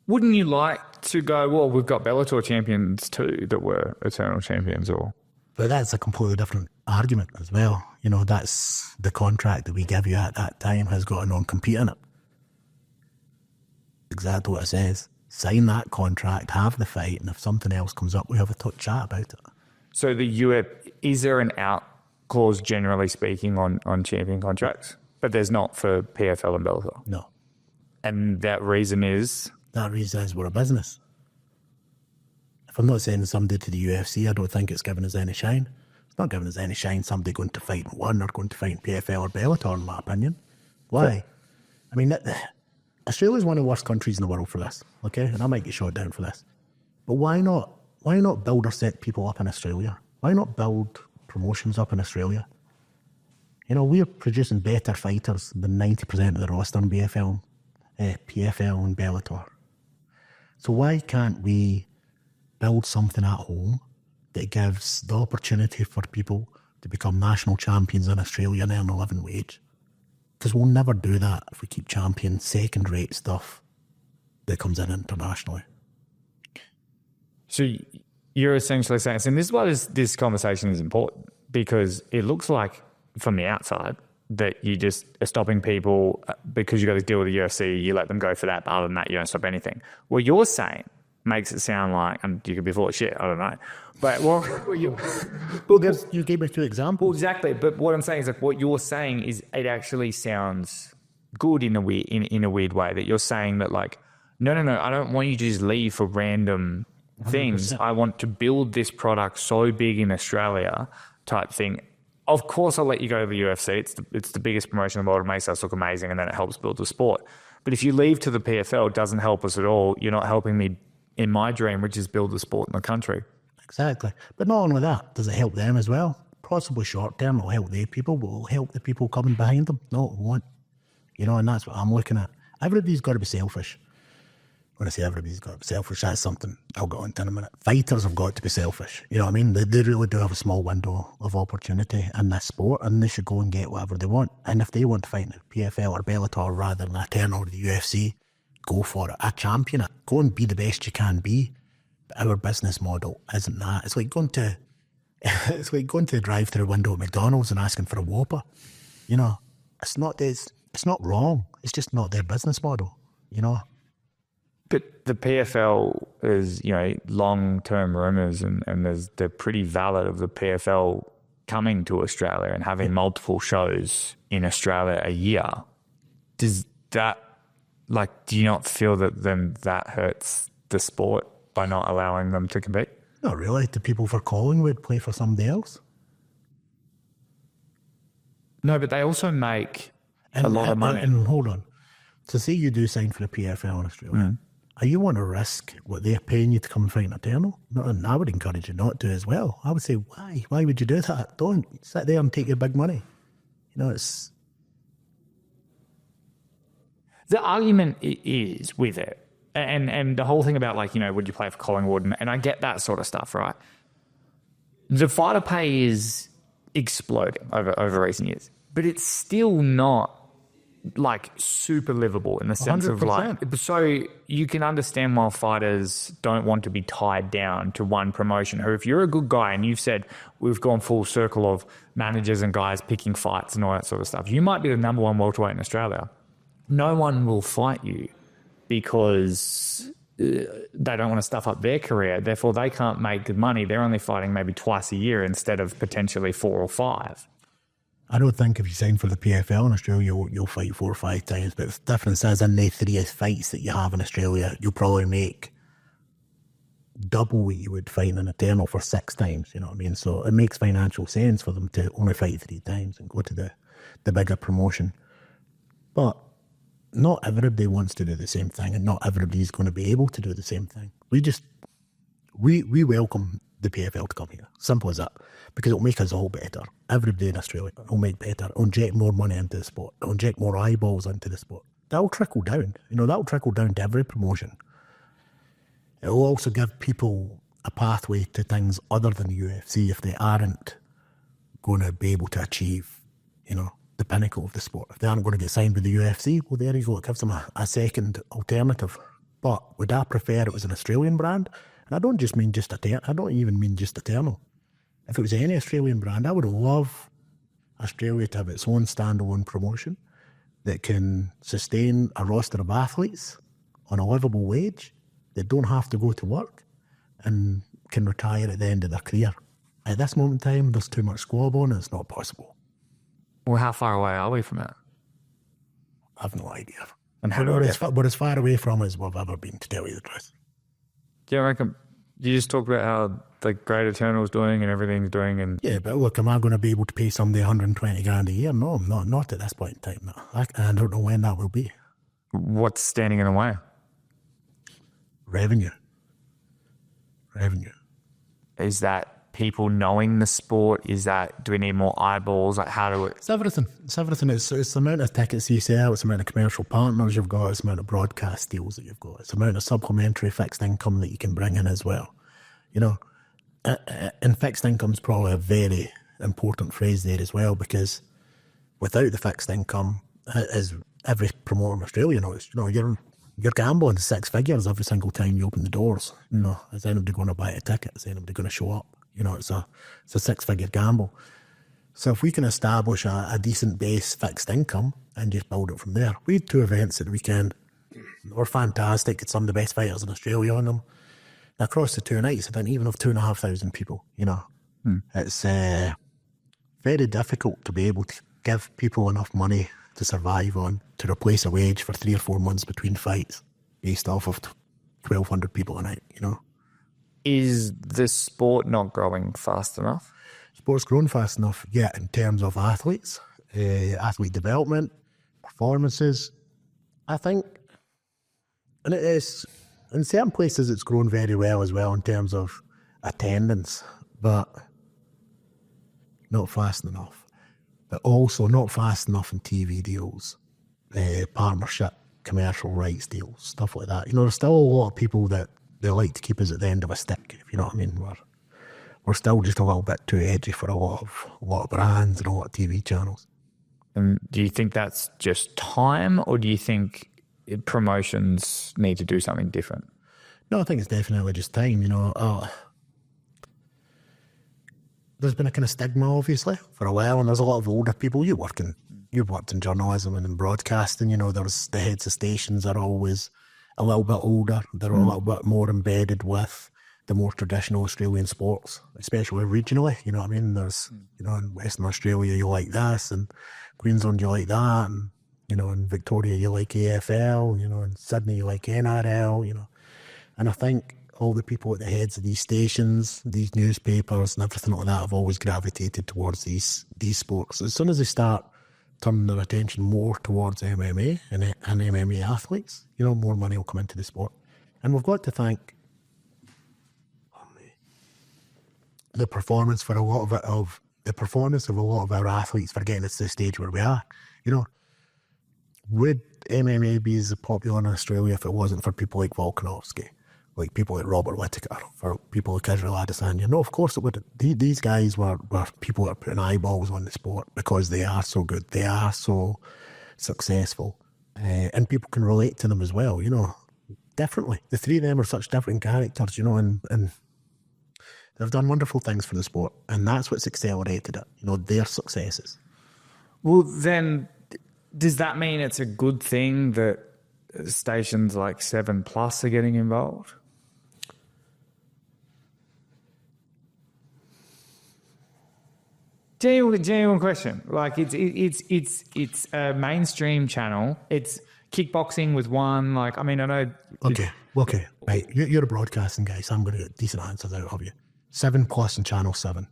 Wouldn't you like to go, well, we've got Bellator champions too that were Eternal champions or... But that's a completely different argument as well. That's the contract that we give you at that time has got a non-compete in it. exactly what it says. Sign that contract, have the fight, and if something else comes up, we have a chat about it. So is there an out clause, generally speaking, on champion contracts? But there's not for PFL and Bellator? No. And that reason is? That reason is we're a business. If I'm not sending somebody to the UFC, I don't think it's giving us any shine. It's not giving us any shine somebody going to fight in one or going to fight in PFL or Bellator, in my opinion. Why? I mean, Australia's one of the worst countries in the world for this, okay? And I might get shot down for this. But why not build or set people up in Australia? Why not build promotions up in Australia? You know, we're producing better fighters than 90% of the roster in PFL and Bellator. So why can't we build something at home that gives the opportunity for people to become national champions in Australia and earn a living wage? Because we'll never do that if we keep championing second-rate stuff that comes in internationally. So you're essentially saying, and this is why this conversation is important, because it looks like from the outside that you just are stopping people because you got to deal with the UFC, you let them go for that, but other than that, you don't stop anything. What you're saying makes it sound like, and you could be full of shit, I don't know. But you gave me 2 examples. Well, exactly. But what I'm saying is, like, what you're saying is, it actually sounds good in a weird way. That you're saying that, like, no, I don't want you to just leave for random things. 100%. I want to build this product so big in Australia, type thing. Of course, I'll let you go to the UFC. It's the biggest promotion in the world. It makes us look amazing, and then it helps build the sport. But if you leave to the PFL, it doesn't help us at all. You're not helping me in my dream, which is build the sport in the country. Exactly. But not only that, does it help them as well? Possibly short term, it'll help their people, but it'll help the people coming behind them. No, it won't. You know, and that's what I'm looking at. Everybody's got to be selfish. When I say everybody's got to be selfish, that's something I'll go into in a minute. Fighters have got to be selfish. You know what I mean? They really do have a small window of opportunity in this sport, and they should go and get whatever they want. And if they want to fight in the PFL or Bellator rather than Eternal or the UFC, go for it. I champion it. Go and be the best you can be. But our business model isn't that. It's like going to the drive-through window at McDonald's and asking for a Whopper. You know, it's not wrong. It's just not their business model. You know. But the PFL is, you know, long-term rumours, and they're pretty valid, of the PFL coming to Australia and having multiple shows in Australia a year. Does that, like, do you not feel that then that hurts the sport by not allowing them to compete? Not really. The people for Collingwood play for somebody else. No, but they also make a lot of money. And hold on. So say you do sign for the PFL in Australia. Are you want to risk what they're paying you to come and fight in Eternal? No, and I would encourage you not to as well. I would say, why? Why would you do that? Don't sit there and take your big money. You know, it's... The argument is with it, and the whole thing about, like, you know, would you play for Collingwood? And I get that sort of stuff, right? The fighter pay is exploding over recent years, but it's still not, like, super livable in the sense 100%. Of, like, so you can understand why fighters don't want to be tied down to one promotion. Who, if you're a good guy and you've said we've gone full circle of managers and guys picking fights and all that sort of stuff, you might be the number one welterweight in Australia. No one will fight you because they don't want to stuff up their career. Therefore, they can't make good money. They're only fighting maybe twice a year instead of potentially 4 or 5. I don't think if you sign for the PFL in Australia, you'll fight 4 or 5 times. But the difference is, in the 3 fights that you have in Australia, you'll probably make double what you would fight in Eternal for 6 times. You know what I mean? So it makes financial sense for them to only fight 3 times and go to the bigger promotion. But not everybody wants to do the same thing, and not everybody's going to be able to do the same thing. We welcome the PFL to come here. Simple as that. Because it'll make us all better. Everybody in Australia will make better. It'll inject more money into the sport. It'll inject more eyeballs into the sport. That'll trickle down. You know, that'll trickle down to every promotion. It'll also give people a pathway to things other than the UFC if they aren't going to be able to achieve, you know, the pinnacle of the sport. If they aren't going to get signed with the UFC, well, there you go. It gives them a second alternative. But would I prefer it was an Australian brand? And I don't just mean just Eternal. I don't even mean just Eternal. If it was any Australian brand, I would love Australia to have its own standalone promotion that can sustain a roster of athletes on a livable wage, that don't have to go to work and can retire at the end of their career. At this moment in time, there's too much squab on, and it's not possible. Well, how far away are we from it? I've no idea. And how We're as far away from it as we've ever been, to tell you the truth. do you reckon? You just talked about how the Great Eternal's doing and everything's doing, and Yeah, but look, am I going to be able to pay somebody 120 grand a year? No, I'm not. Not at this point in time. No. I don't know when that will be. what's standing in the way? Revenue. Is that people knowing the sport? Is that, do we need more eyeballs? Like, how do we? It's everything. It's everything. It's the amount of tickets you sell. It's the amount of commercial partners you've got. It's the amount of broadcast deals that you've got. It's the amount of supplementary fixed income that you can bring in as well. You know, and fixed income is probably a very important phrase there as well, because without the fixed income, as every promoter in Australia knows, you know, you're gambling 6 figures every single time you open the doors. You know, is anybody going to buy a ticket? Is anybody going to show up? You know, it's a 6-figure gamble. So if we can establish a decent base fixed income and just build it from there. We had 2 events at the weekend. They were fantastic. It's some of the best fighters in Australia on them. And across the 2 nights, I didn't even have 2,500 people, you know. It's very difficult to be able to give people enough money to survive on, to replace a wage for 3 or 4 months between fights based off of 1,200 people a night, you know. Is the sport not growing fast enough? Sport's grown fast enough, yeah, in terms of athletes, athlete development, performances, I think. And it is, in certain places it's grown very well as well in terms of attendance, but not fast enough. But also not fast enough in TV deals, partnership, commercial rights deals, stuff like that. You know, there's still a lot of people that they like to keep us at the end of a stick, if you know what I mean. We're still just a little bit too edgy for a lot of brands and a lot of TV channels. And do you think that's just time, or do you think promotions need to do something different? No, I think it's definitely just time, you know. There's been a kind of stigma, obviously, for a while, and there's a lot of older people. You've worked in journalism and in broadcasting, you know, there's the heads of stations are always a little bit older. They're a little bit more embedded with the more traditional Australian sports, especially regionally. You know what I mean? There's, you know, in Western Australia you like this, and Queensland you like that, and, you know, in Victoria you like AFL, you know, in Sydney you like NRL, you know. And I think all the people at the heads of these stations, these newspapers and everything like that have always gravitated towards these sports. As soon as they start turning their attention more towards MMA and MMA athletes, you know, more money will come into the sport. And we've got to thank the performance of a lot of our athletes for getting us to the stage where we are. You know, would MMA be as popular in Australia if it wasn't for people like Volkanovski, like people like Robert Whittaker, for people like Israel Adesanya? No, of course it wouldn't. These guys were people that are putting eyeballs on the sport because they are so good, they are so successful, and people can relate to them as well, you know, differently. The 3 of them are such different characters, you know, and they've done wonderful things for the sport, and that's what's accelerated it, you know, their successes. Well, then, does that mean it's a good thing that stations like 7+ are getting involved? Genuine question. Like, it's a mainstream channel. It's kickboxing with one. Like, I mean, I know. Okay. Right. You're a broadcasting guy, so I'm going to get decent answers out of you. 7+ and Channel 7.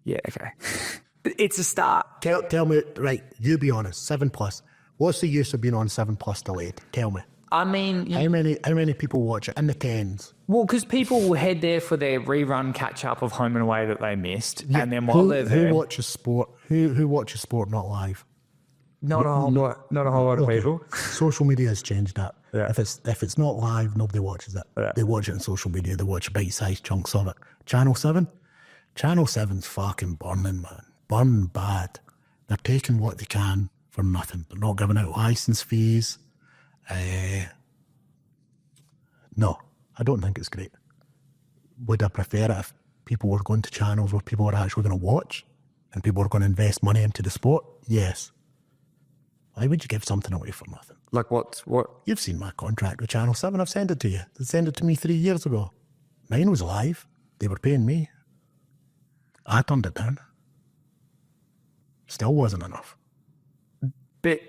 Yeah. Okay. It's a start. Tell me, right? You be honest. 7+. What's the use of being on 7+ delayed? Tell me. I mean, How many people watch it? In the tens. well, because people will head there for their rerun catch up of Home and Away that they missed, and then while they're there, who watches sport? Who watches sport not live? not a whole lot of people. Social media has changed that. Yeah. If it's not live, nobody watches it. Yeah. They watch it on social media. They watch bite-sized chunks of it. Channel 7's fucking burning, man. Burning bad. They're taking what they can for nothing. They're not giving out license fees. No, I don't think it's great. Would I prefer it if people were going to channels where people were actually going to watch and people were going to invest money into the sport? Yes. Why would you give something away for nothing? Like what? You've seen my contract with Channel 7. I've sent it to you. They sent it to me 3 years ago. Mine was live. They were paying me. I turned it down. Still wasn't enough. But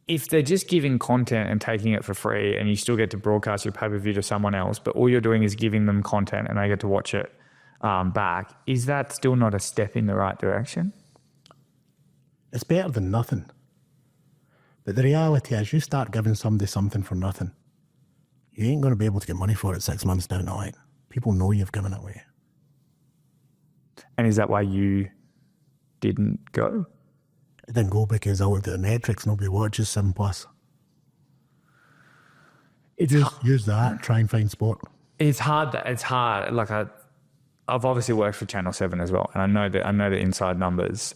if they're just giving content and taking it for free and you still get to broadcast your pay-per-view to someone else, but all you're doing is giving them content and they get to watch it back, is that still not a step in the right direction? It's better than nothing. But the reality is, you start giving somebody something for nothing, you ain't going to be able to get money for it 6 months down the line. People know you've given it away. And is that why you didn't go? I didn't go because I looked at the metrics. Nobody watches 7+. Use that. Try and find sport. It's hard. Like I've obviously worked for Channel 7 as well, and I know the inside numbers.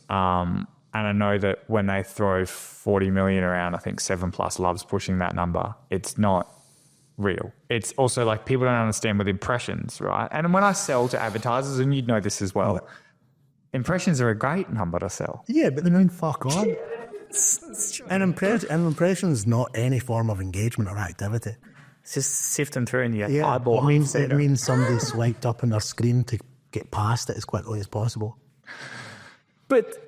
And I know that when they throw 40 million around, I think 7+ loves pushing that number. It's not real. It's also like people don't understand with impressions, right? And when I sell to advertisers, and you'd know this as well, impressions are a great number to sell. Yeah, but they mean fuck on. An impression's not any form of engagement or activity. It's just sifting through in your Yeah, eyeball. it means somebody swiped up on their screen to get past it as quickly as possible. But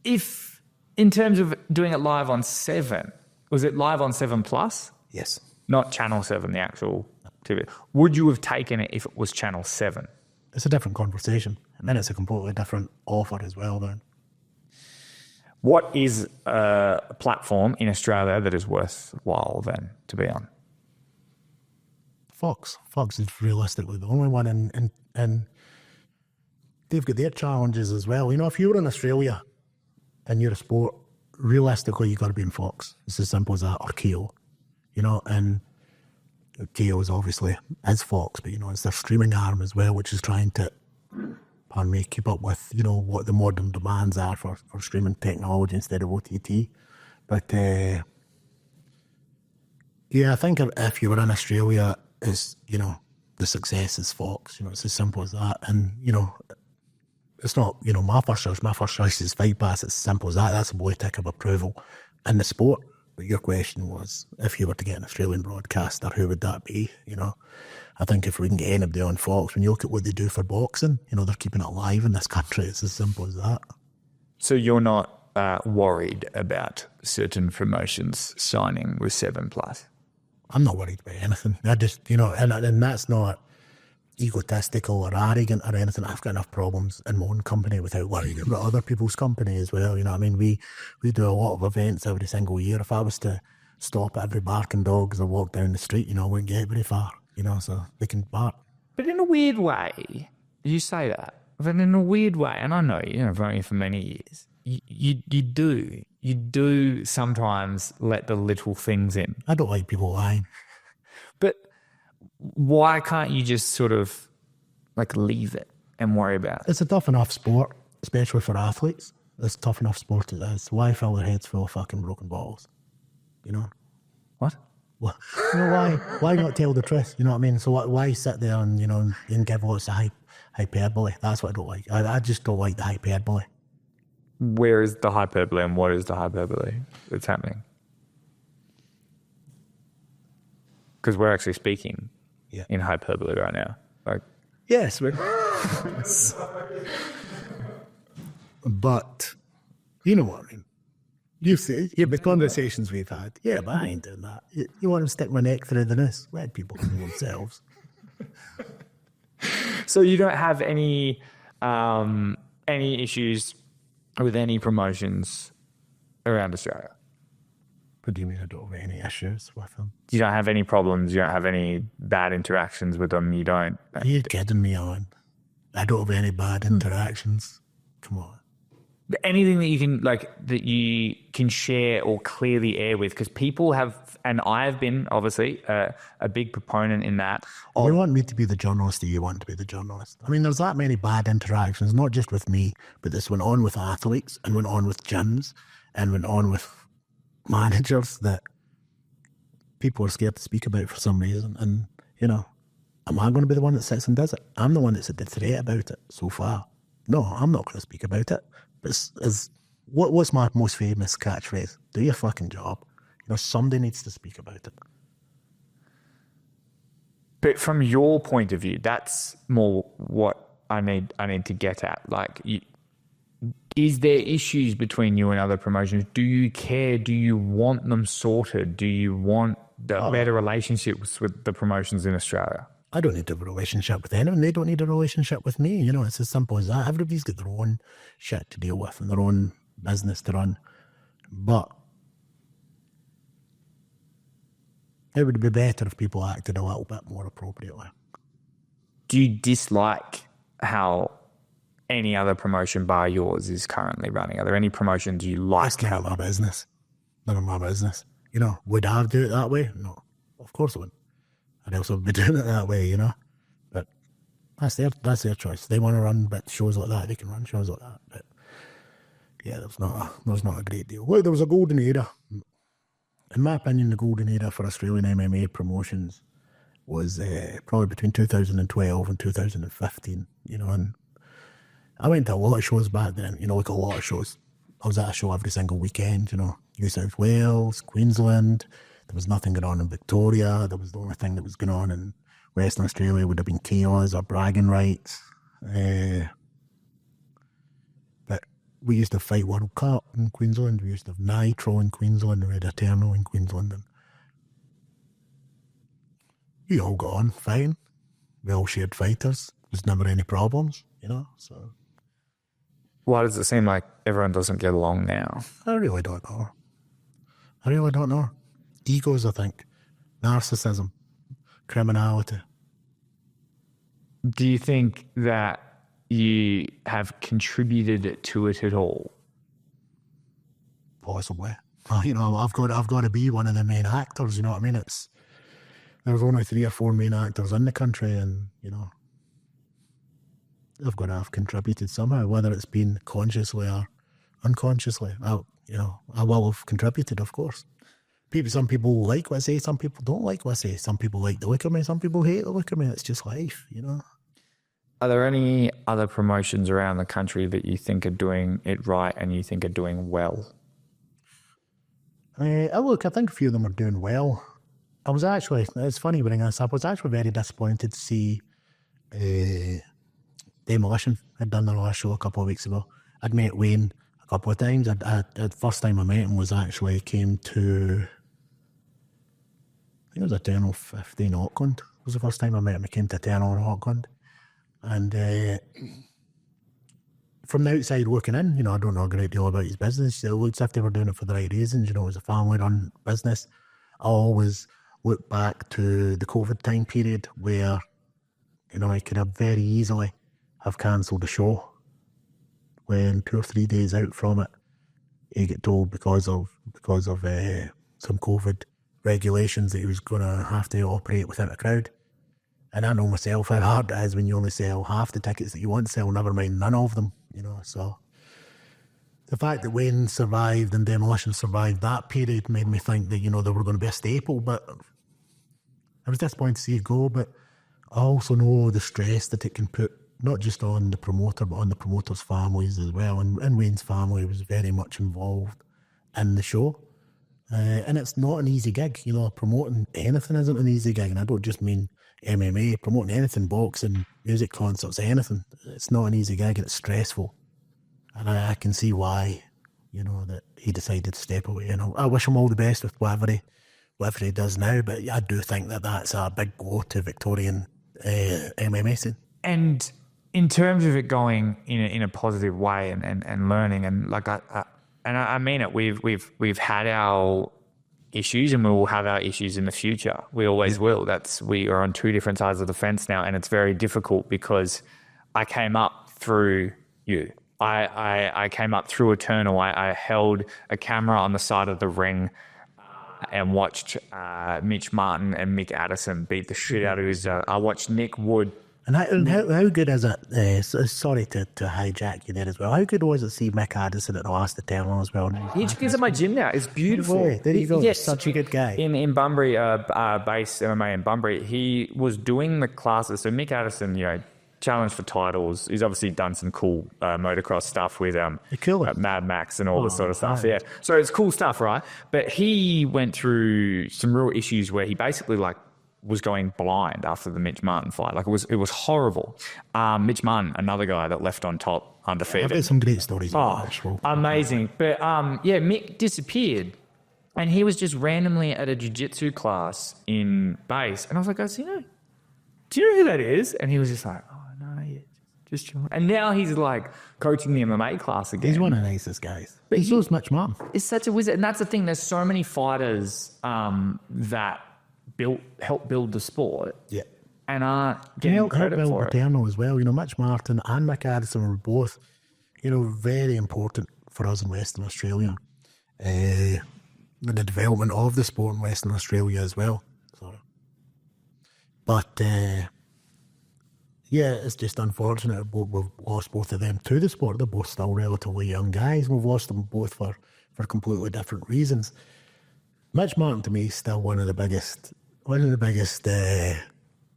if, in terms of doing it live on 7, was it live on 7+? Yes. Not Channel 7, the actual TV. Would you have taken it if it was Channel 7? It's a different conversation. And then it's a completely different offer as well then. What is a platform in Australia that is worthwhile then to be on? Fox. Fox is realistically the only one, and they've got their challenges as well. You know, if you're in Australia and you're a sport, realistically you got to be in Fox. It's as simple as that, or Kayo. You know, and Kayo is obviously as Fox, but you know, it's their streaming arm as well, which is trying to, pardon me, keep up with, you know, what the modern demands are for streaming technology instead of OTT. But yeah, I think if you were in Australia, is, you know, the success is Fox. You know, it's as simple as that. And, you know, it's not, you know, my first choice is Fight Pass. It's as simple as that. That's a blue tick of approval in the sport. But your question was, if you were to get an Australian broadcaster, who would that be? You know, I think if we can get anybody on Fox, when you look at what they do for boxing, you know, they're keeping it alive in this country. It's as simple as that. So you're not worried about certain promotions signing with 7+? I'm not worried about anything. I just, you know, and that's not egotistical or arrogant or anything. I've got enough problems in my own company without worrying about other people's company as well. You know what I mean? We do a lot of events every single year. If I was to stop at every barking dogs or walk down the street, you know, I wouldn't get very far, you know, so they can bark. But in a weird way, you say that, but in a weird way, and I know, you know, I've known you for many years, you do sometimes let the little things in. I don't like people lying. But why can't you just sort of like leave it and worry about it? It's a tough enough sport, especially for athletes. It's a tough enough sport as it is. Why fill their heads full of fucking broken balls? You know? What? Well, you know, why not tell the truth? You know what I mean? So why sit there and, you know, and give lots of hyperbole? That's what I don't like. I just don't like the hyperbole. Where is the hyperbole and what is the hyperbole that's happening? Because we're actually speaking in hyperbole right now. Like, yes, but you know what I mean. You see, the conversations we've had. Yeah, but I ain't doing that. You want to stick my neck through the noose? Let people know themselves. So you don't have any issues with any promotions around Australia? What do you mean I don't have any issues with them? You don't have any problems? You don't have any bad interactions with them? You don't? Are you kidding me, Owen? I don't have any bad interactions. Come on. Anything that you can, like, that you can share or clear the air with, because people have, and I have been obviously a big proponent in that. You want me to be the journalist, or you want to be the journalist? I mean, there's that many bad interactions, not just with me, but this went on with athletes and went on with gyms and went on with managers that people are scared to speak about for some reason. And, you know, am I going to be the one that sits and does it? I'm the one that's had the threat about it so far. No, I'm not going to speak about it. But as What's my most famous catchphrase? Do your fucking job. You know, somebody needs to speak about it. But from your point of view, that's more what I need to get at. Like, is there issues between you and other promotions? Do you care? Do you want them sorted? Do you want better relationships with the promotions in Australia? I don't need a relationship with anyone. They don't need a relationship with me. You know, it's as simple as that. Everybody's got their own shit to deal with and their own business to run. But it would be better if people acted a little bit more appropriately. Do you dislike how any other promotion bar yours is currently running? Are there any promotions you like? It's none of my business. None of my business. You know, would I do it that way? No. Of course I wouldn't. I'd also be doing it that way, you know. But that's their choice. They want to run shows like that, they can run shows like that. But yeah, there's not a great deal. Well, there was a golden era. In my opinion, the golden era for Australian MMA promotions was probably between 2012 and 2015, you know, and I went to a lot of shows back then, you know, like a lot of shows. I was at a show every single weekend, you know, New South Wales, Queensland. There was nothing going on in Victoria. There was the only thing that was going on in Western Australia would have been chaos or bragging rights. But we used to fight World Cup in Queensland. We used to have Nitro in Queensland. We had Eternal in Queensland. And we all got on fine. We all shared fighters. There's never any problems, you know, so. Why does it seem like everyone doesn't get along now? I really don't know. Egos, I think. Narcissism. Criminality. Do you think that you have contributed to it at all? Possibly. You know, I've got to be one of the main actors, you know what I mean? There's only 3 or 4 main actors in the country and, you know, I've got to have contributed somehow, whether it's been consciously or unconsciously. I will have contributed, of course. Some people like what I say, some people don't like what I say. Some people like the look of me, some people hate the look of me. It's just life, you know. Are there any other promotions around the country that you think are doing it right and you think are doing well? Look, I think a few of them are doing well. It's funny bringing this up, I was actually very disappointed to see Demolition had done their last show a couple of weeks ago. I'd met Wayne a couple of times. The first time I met him came to, I think it was Eternal 15 Auckland. It was the first time I met him. He came to Eternal in Auckland. And from the outside looking in, you know, I don't know a great deal about his business. It looks as if they were doing it for the right reasons. You know, it was a family-run business. I always look back to the COVID time period where, you know, I could have very easily have cancelled the show when 2 or 3 days out from it, he get told because of some COVID regulations that he was going to have to operate without a crowd. And I know myself how hard it is when you only sell half the tickets that you want to sell, never mind none of them, you know. So the fact that Wayne survived and Demolition survived that period made me think that, you know, they were going to be a staple. But I was disappointed to see it go, but I also know the stress that it can put not just on the promoter, but on the promoters' families as well. And Wayne's family was very much involved in the show. And it's not an easy gig, you know, promoting anything isn't an easy gig. And I don't just mean MMA, promoting anything, boxing, music concerts, anything. It's not an easy gig and it's stressful. And I can see why, you know, that he decided to step away. And I wish him all the best with whatever he does now. But I do think that that's a big blow to Victorian MMA scene. And in terms of it going in a positive way and learning, and like I mean it, we've had our issues and we will have our issues in the future. We always will. We are on 2 different sides of the fence now, and it's very difficult because I came up through you. I came up through Eternal. I held a camera on the side of the ring and watched Mitch Martin and Mick Addison beat the shit out of his. I watched Nick Wood. And how good is it? Sorry to hijack you there as well. How good was it to see Mick Addison at the last Eternal as well? He's at my gym now. It's beautiful. There you go. Yes, such a good guy. In Bunbury, base MMA in Bunbury, he was doing the classes. So Mick Addison, you know, challenged for titles. He's obviously done some cool motocross stuff with Mad Max and all this sort of stuff. Yeah, so it's cool stuff, right? But he went through some real issues where he basically like was going blind after the Mitch Martin fight. Like it was horrible. Mitch Martin, another guy that left on top, undefeated. I've heard some great stories about this. Amazing. But Mick disappeared. And he was just randomly at a jiu-jitsu class in base. And I was like, do you know who that is? And he was just like, oh, no, yeah, just chilling. And now he's like coaching the MMA class again. He's one of the nicest guys. But he's always Mitch Martin. It's such a wizard. And that's the thing. There's so many fighters that help build the sport. Yeah. And are getting credit for it. Eternal as well. Mitch Martin and Mick Addison were both, very important for us in Western Australia. The development of the sport in Western Australia as well. But it's just unfortunate we've lost both of them to the sport. They're both still relatively young guys. We've lost them both for completely different reasons. Mitch Martin to me is still one of the biggest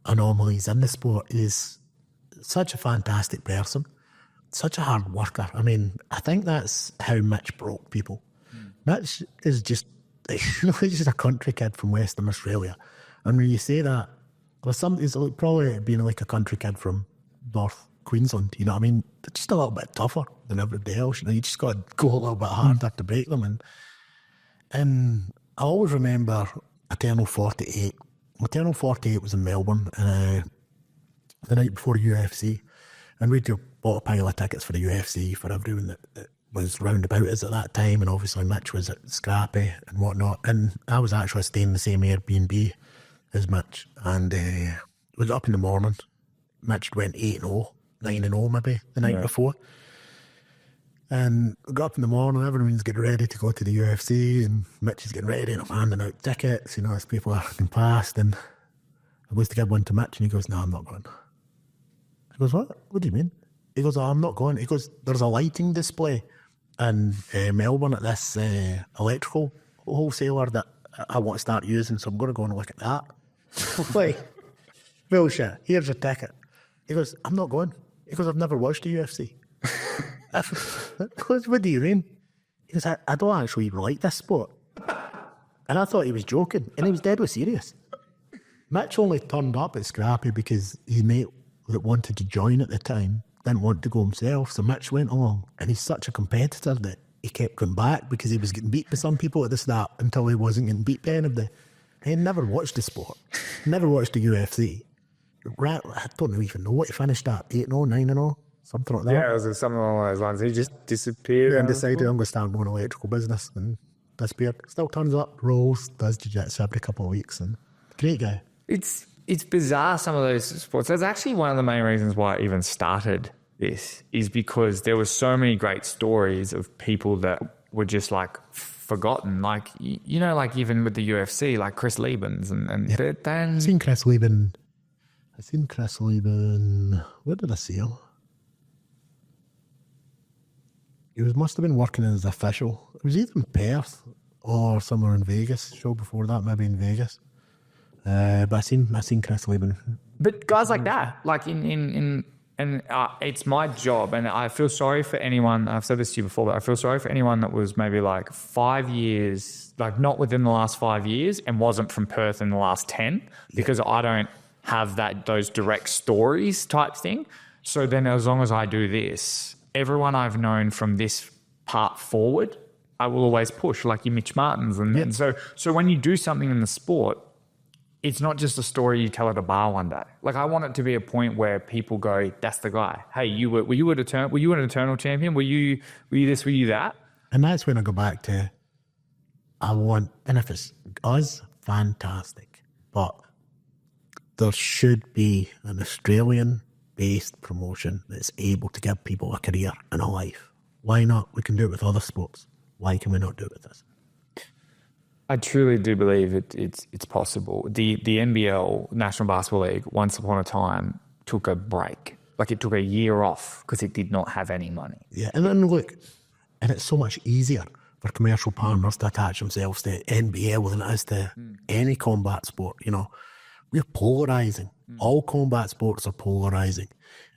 anomalies in the sport. He's such a fantastic person, such a hard worker. I mean, I think that's how Mitch broke people. Mitch is just he's just a country kid from Western Australia. And when you say that, he's probably being like a country kid from North Queensland, you know what I mean? They're just a little bit tougher than everybody else. You just got to go a little bit harder to break them. And I always remember Eternal 48. Eternal 48 was in Melbourne the night before UFC. And we'd bought a pile of tickets for the UFC for everyone that was round about us at that time, and obviously Mitch was at Scrappy and whatnot, and I was actually staying in the same Airbnb as Mitch, and it was up in the morning. Mitch went 8-0, 9-0 maybe the night before, and we got up in the morning, everyone's getting ready to go to the UFC, and Mitch is getting ready, and I'm handing out tickets, as people are getting past, and I was to give one to Mitch, and he goes, no, I'm not going. I goes, what do you mean? He goes, oh, I'm not going. He goes, there's a lighting display in Melbourne at this electrical wholesaler that I want to start using, so I'm going to go and look at that. Like, bullshit, here's your ticket. He goes, I'm not going. He goes, I've never watched the UFC. I goes, what do you mean? He goes, I don't actually even like this sport. And I thought he was joking, and he was dead serious. Mitch only turned up at Scrappy because his mate that wanted to join at the time didn't want to go himself, so Mitch went along, and he's such a competitor that he kept going back because he was getting beat by some people at the start until he wasn't getting beat by anybody. He never watched the sport, never watched the UFC. I don't even know what he finished at, 8-0, 9-0, something like that. Yeah, it was something along those lines. He just disappeared. And decided I'm going to start going electrical business, and disappeared. Still turns up, rolls, does jiu-jitsu every couple of weeks, and great guy. It's bizarre, some of those sports. That's actually one of the main reasons why I even started this, is because there were so many great stories of people that were just like forgotten. Like, like even with the UFC, like Chris Liebens and then I've seen Chris Lieben. Where did I see him? He must have been working as an official. It was either in Perth or somewhere in Vegas. Show before that, maybe in Vegas. But I seen Chris Lieben. But guys like that, like it's my job, and I feel sorry for anyone. I've said this to you before, but I feel sorry for anyone that was maybe like 5 years, like not within the last 5 years, and wasn't from Perth in the last 10, because I don't have those direct stories type thing. So then, as long as I do this, everyone I've known from this part forward, I will always push, like your Mitch Martins, and so when you do something in the sport, it's not just a story you tell at a bar one day. Like, I want it to be a point where people go, that's the guy. Hey, were you an Eternal champion? Were you this, were you that? And that's when I go back to, and if it's us, fantastic. But there should be an Australian-based promotion that's able to give people a career and a life. Why not? We can do it with other sports. Why can we not do it with this? I truly do believe it's possible. The NBL, National Basketball League, once upon a time took a break. Like, it took a year off because it did not have any money. Yeah, and then look, and it's so much easier for commercial partners to attach themselves to NBL than it is to any combat sport. We're polarising. All combat sports are polarizing,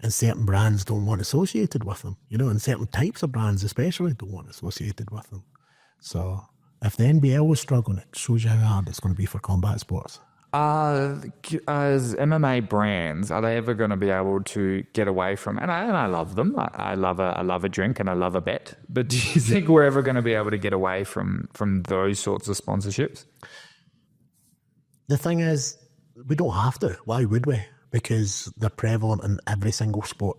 and certain brands don't want associated with them, and certain types of brands especially don't want associated with them. So if the NBL was struggling, it shows you how hard it's going to be for combat sports. As MMA brands, are they ever going to be able to get away from? And I love them. I love a drink and I love a bet. But do you think we're ever going to be able to get away from those sorts of sponsorships? The thing is, we don't have to. Why would we? Because they're prevalent in every single sport.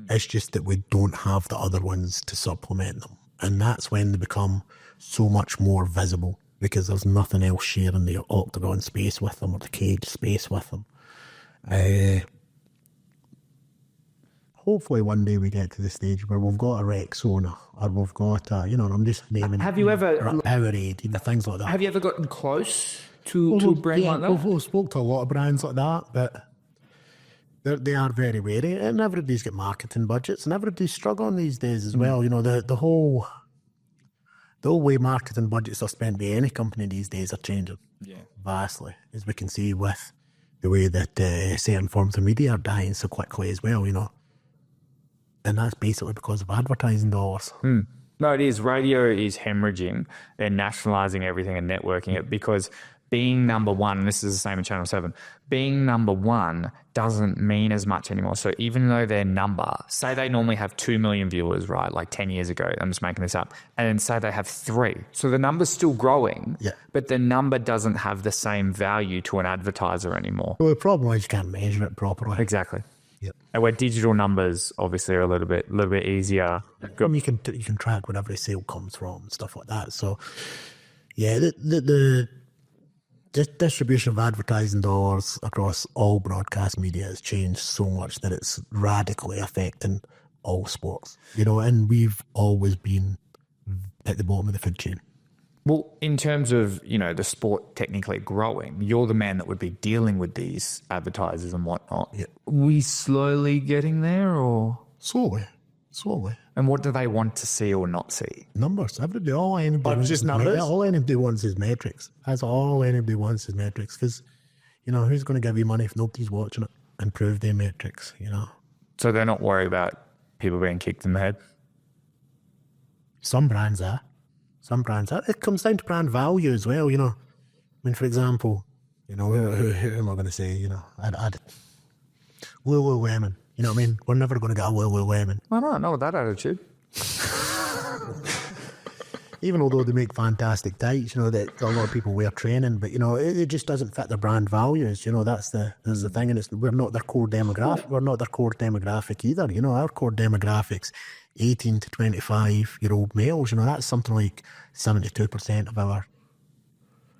It's just that we don't have the other ones to supplement them, and that's when they become so much more visible. Because there's nothing else sharing the octagon space with them or the cage space with them. Hopefully one day we get to the stage where we've got a Rexona or we've got I'm just naming. Have you ever Powerade, things like that. Have you ever gotten close to a brand like that? We've spoke to a lot of brands like that, but they are very wary, and everybody's got marketing budgets, and everybody's struggling these days as well. The whole way marketing budgets are spent by any company these days are changing vastly, as we can see with the way that certain forms of media are dying so quickly as well, And that's basically because of advertising dollars. No, it is. Radio is hemorrhaging. They're nationalising everything and networking it because being number one, and this is the same in Channel 7, being number one doesn't mean as much anymore. So even though their number, say they normally have 2 million viewers, right, like 10 years ago, I'm just making this up, and then say they have 3. So the number's still growing, but the number doesn't have the same value to an advertiser anymore. Well, the problem is you can't measure it properly. Exactly. Yep. And where digital numbers obviously are a little bit easier. You can track where every sale comes from and stuff like that. So, yeah, the distribution of advertising dollars across all broadcast media has changed so much that it's radically affecting all sports. And we've always been at the bottom of the food chain. Well, in terms of, the sport technically growing, you're the man that would be dealing with these advertisers and whatnot. Yeah. Are we slowly getting there or? Slowly. And what do they want to see or not see? Numbers. All anybody wants just numbers? All anybody wants is metrics. That's all anybody wants is metrics. Because, who's going to give you money if nobody's watching it? Improve their metrics, So they're not worried about people being kicked in the head? Some brands are. It comes down to brand value as well, for example, who am I going to say, I'd Lululemon, you know what I mean? We're never going to get a Lululemon. I don't know that attitude. Even although they make fantastic tights, that a lot of people wear training, but, it just doesn't fit their brand values, that's the thing, and we're not their core demographic. We're not their core demographic either, our core demographics, 18 to 25-year-old males, that's something like 72% of our...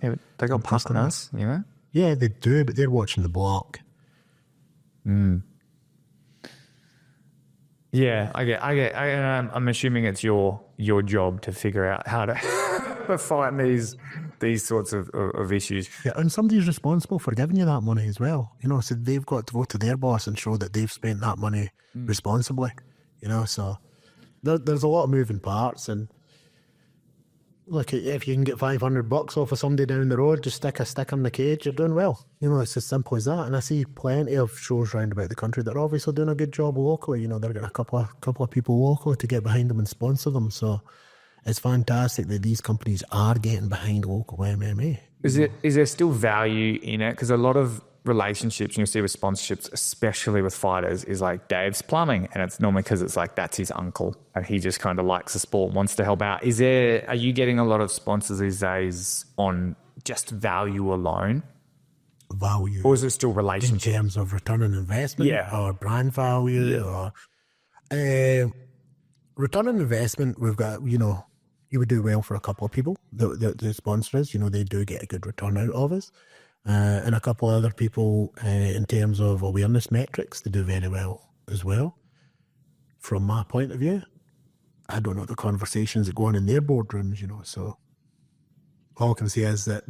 Yeah, but they got past us, Yeah, they do, but they're watching the block. Yeah, I get. I'm assuming it's your job to figure out how to fight these sorts of issues. Yeah, and somebody's responsible for giving you that money as well. So they've got to go to their boss and show that they've spent that money responsibly. So there's a lot of moving parts, and look, if you can get $500 off of somebody down the road, just stick a stick in the cage, you're doing well. It's as simple as that. And I see plenty of shows around about the country that are obviously doing a good job locally. They're getting a couple of people locally to get behind them and sponsor them. So it's fantastic that these companies are getting behind local MMA. Is there still value in it? Because a lot of relationships you see with sponsorships, especially with fighters, is like Dave's Plumbing, and it's normally because it's like that's his uncle and he just kind of likes the sport, wants to help out. Are you getting a lot of sponsors these days on just value alone? Value, or is it still relationship in terms of return on investment, or brand value, or return on investment? We've got, you would do well for a couple of people that sponsor us. They do get a good return out of us. And a couple of other people, in terms of awareness metrics, they do very well as well. From my point of view, I don't know the conversations that go on in their boardrooms, so all I can say is that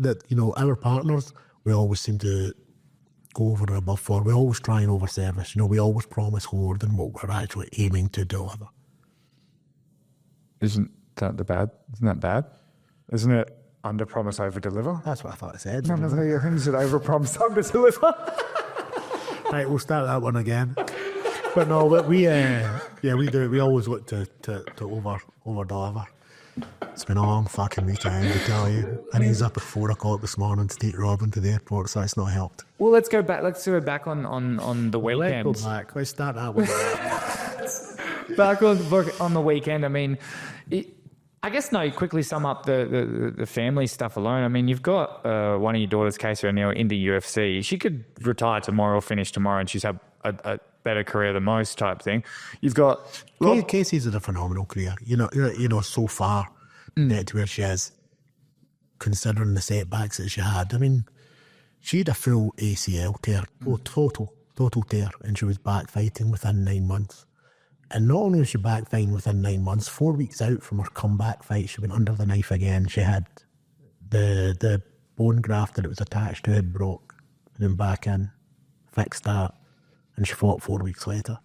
our partners, we always seem to go over and above for. We always try and over-service. We always promise more than what we're actually aiming to deliver. Isn't that bad? Isn't it under promise, over deliver? That's what I thought I said. None of the things that over promise, under deliver. Right, we'll start that one again. But no, but we do. We always look to over deliver. It's been a long fucking weekend, I tell you. And he's up at 4 o'clock this morning to take Robin to the airport, so it's not helped. Well, let's go back. Let's do it back on the weekend. Let's go back. Let's start that one. Back on the weekend. I mean, I guess quickly sum up the family stuff alone. I mean, you've got one of your daughters, Casey O'Neill, in the UFC. She could retire tomorrow or finish tomorrow, and she's had a better career than most type thing. You've got Casey's had a phenomenal career. You know, so far to where she is, considering the setbacks that she had. I mean, she had a full ACL tear, total tear, and she was back fighting within 9 months. And not only was she back fighting within 9 months, 4 weeks out from her comeback fight, she went under the knife again. She had the bone graft that it was attached to had broke, and then back in, fixed that, and she fought 4 weeks later.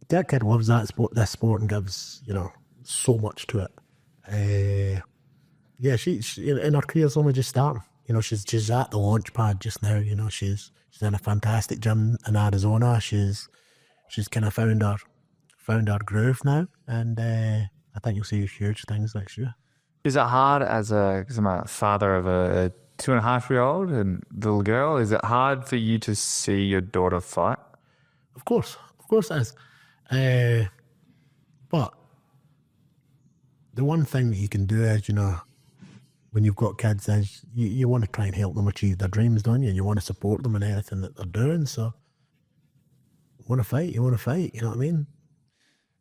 That kid loves this sport and gives, so much to it. She in her career's only just starting. She's at the launch pad just now. She's in a fantastic gym in Arizona. She's kind of found our groove now, and I think you'll see huge things next year. Is it hard because I'm a father of a 2.5-year-old and little girl? Is it hard for you to see your daughter fight? Of course it is. But the one thing that you can do is, when you've got kids, is you want to try and help them achieve their dreams, don't you? You want to support them in anything that they're doing. So, you want to fight. You know what I mean?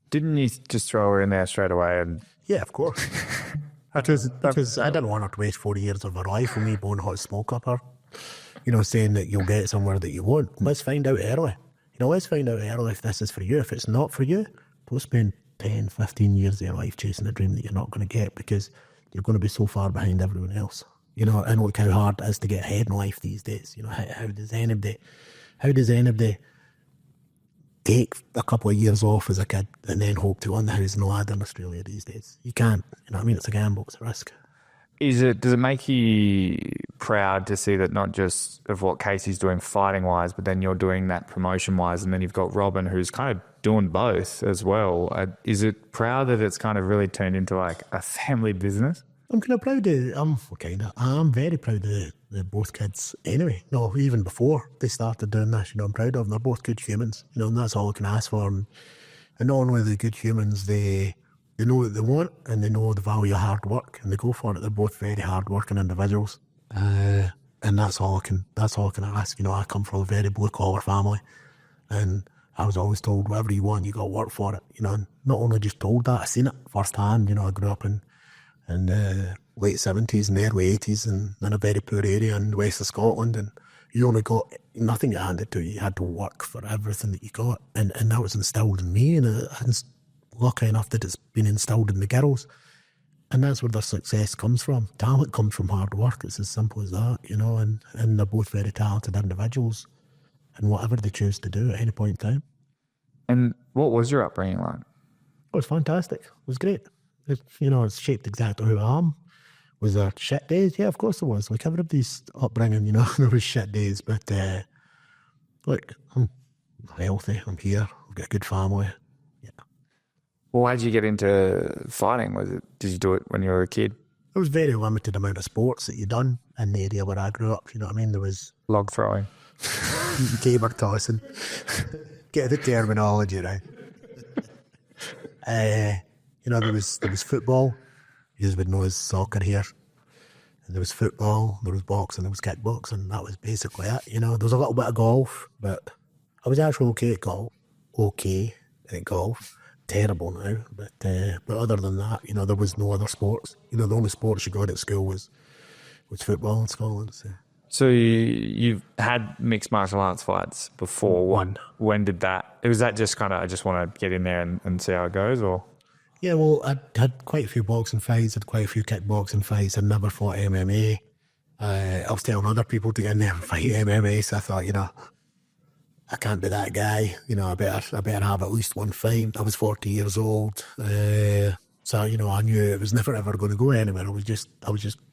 Didn't you just throw her in there straight away? And yeah, of course. Because I didn't want her to waste 40 years of her life with me blowing hot smoke up her. Saying that you'll get somewhere that you want. Let's find out early. Let's find out early if this is for you. If it's not for you, don't spend 10, 15 years of your life chasing a dream that you're not going to get, because you're going to be so far behind everyone else. And look how hard it is to get ahead in life these days. How does anybody take a couple of years off as a kid and then hope to win the housing ladder in Australia these days? You can't. It's a gamble, it's a risk. Does it make you proud to see that, not just of what Casey's doing fighting wise, but then you're doing that promotion wise, and then you've got Robin who's kind of doing both as well? Is it proud that it's kind of really turned into like a family business? I'm kind of proud of, I'm very proud of the both kids anyway. No, even before they started doing this, I'm proud of them. They're both good humans, and that's all I can ask for. And not only are they good humans, they know what they want, and they know the value of hard work, and they go for it. They're both very hard-working individuals, and that's all I can ask. I come from a very blue-collar family, and I was always told, whatever you want, you got to work for it. And not only just told that, I seen it firsthand. I grew up in the late 70s and early 80s, and in a very poor area in the west of Scotland, and you only got nothing handed to you. You had to work for everything that you got, and that was instilled in me, and I'm lucky enough that it's been instilled in the girls, and that's where their success comes from. Talent comes from hard work. It's as simple as that, and they're both very talented individuals in whatever they choose to do at any point in time. And what was your upbringing like? It was fantastic. It was great. It's shaped exactly who I am. Was there shit days? Yeah, of course there was. Like everybody's upbringing, there was shit days. But look, I'm healthy. I'm here. I've got a good family. Yeah. Well, how did you get into fighting? Did you do it when you were a kid? There was very limited amount of sports that you done in the area where I grew up. You know what I mean? There was log throwing, caber tossing. Get the terminology right. There was football. You would know as soccer here. And there was football, there was boxing, there was kickboxing. That was basically it. There was a little bit of golf, but I was actually okay at golf. Terrible now, but other than that, there was no other sports. The only sports you got at school was football in Scotland. So you've had mixed martial arts fights before. One. When did that? Was that just kind of, I just want to get in there and see how it goes, or? Yeah, well, I had quite a few boxing fights, had quite a few kickboxing fights. I'd never fought MMA. I was telling other people to get in there and fight MMA, so I thought, I can't be that guy. I better have at least one fight. I was 40 years old, so I knew it was never ever going to go anywhere. I was just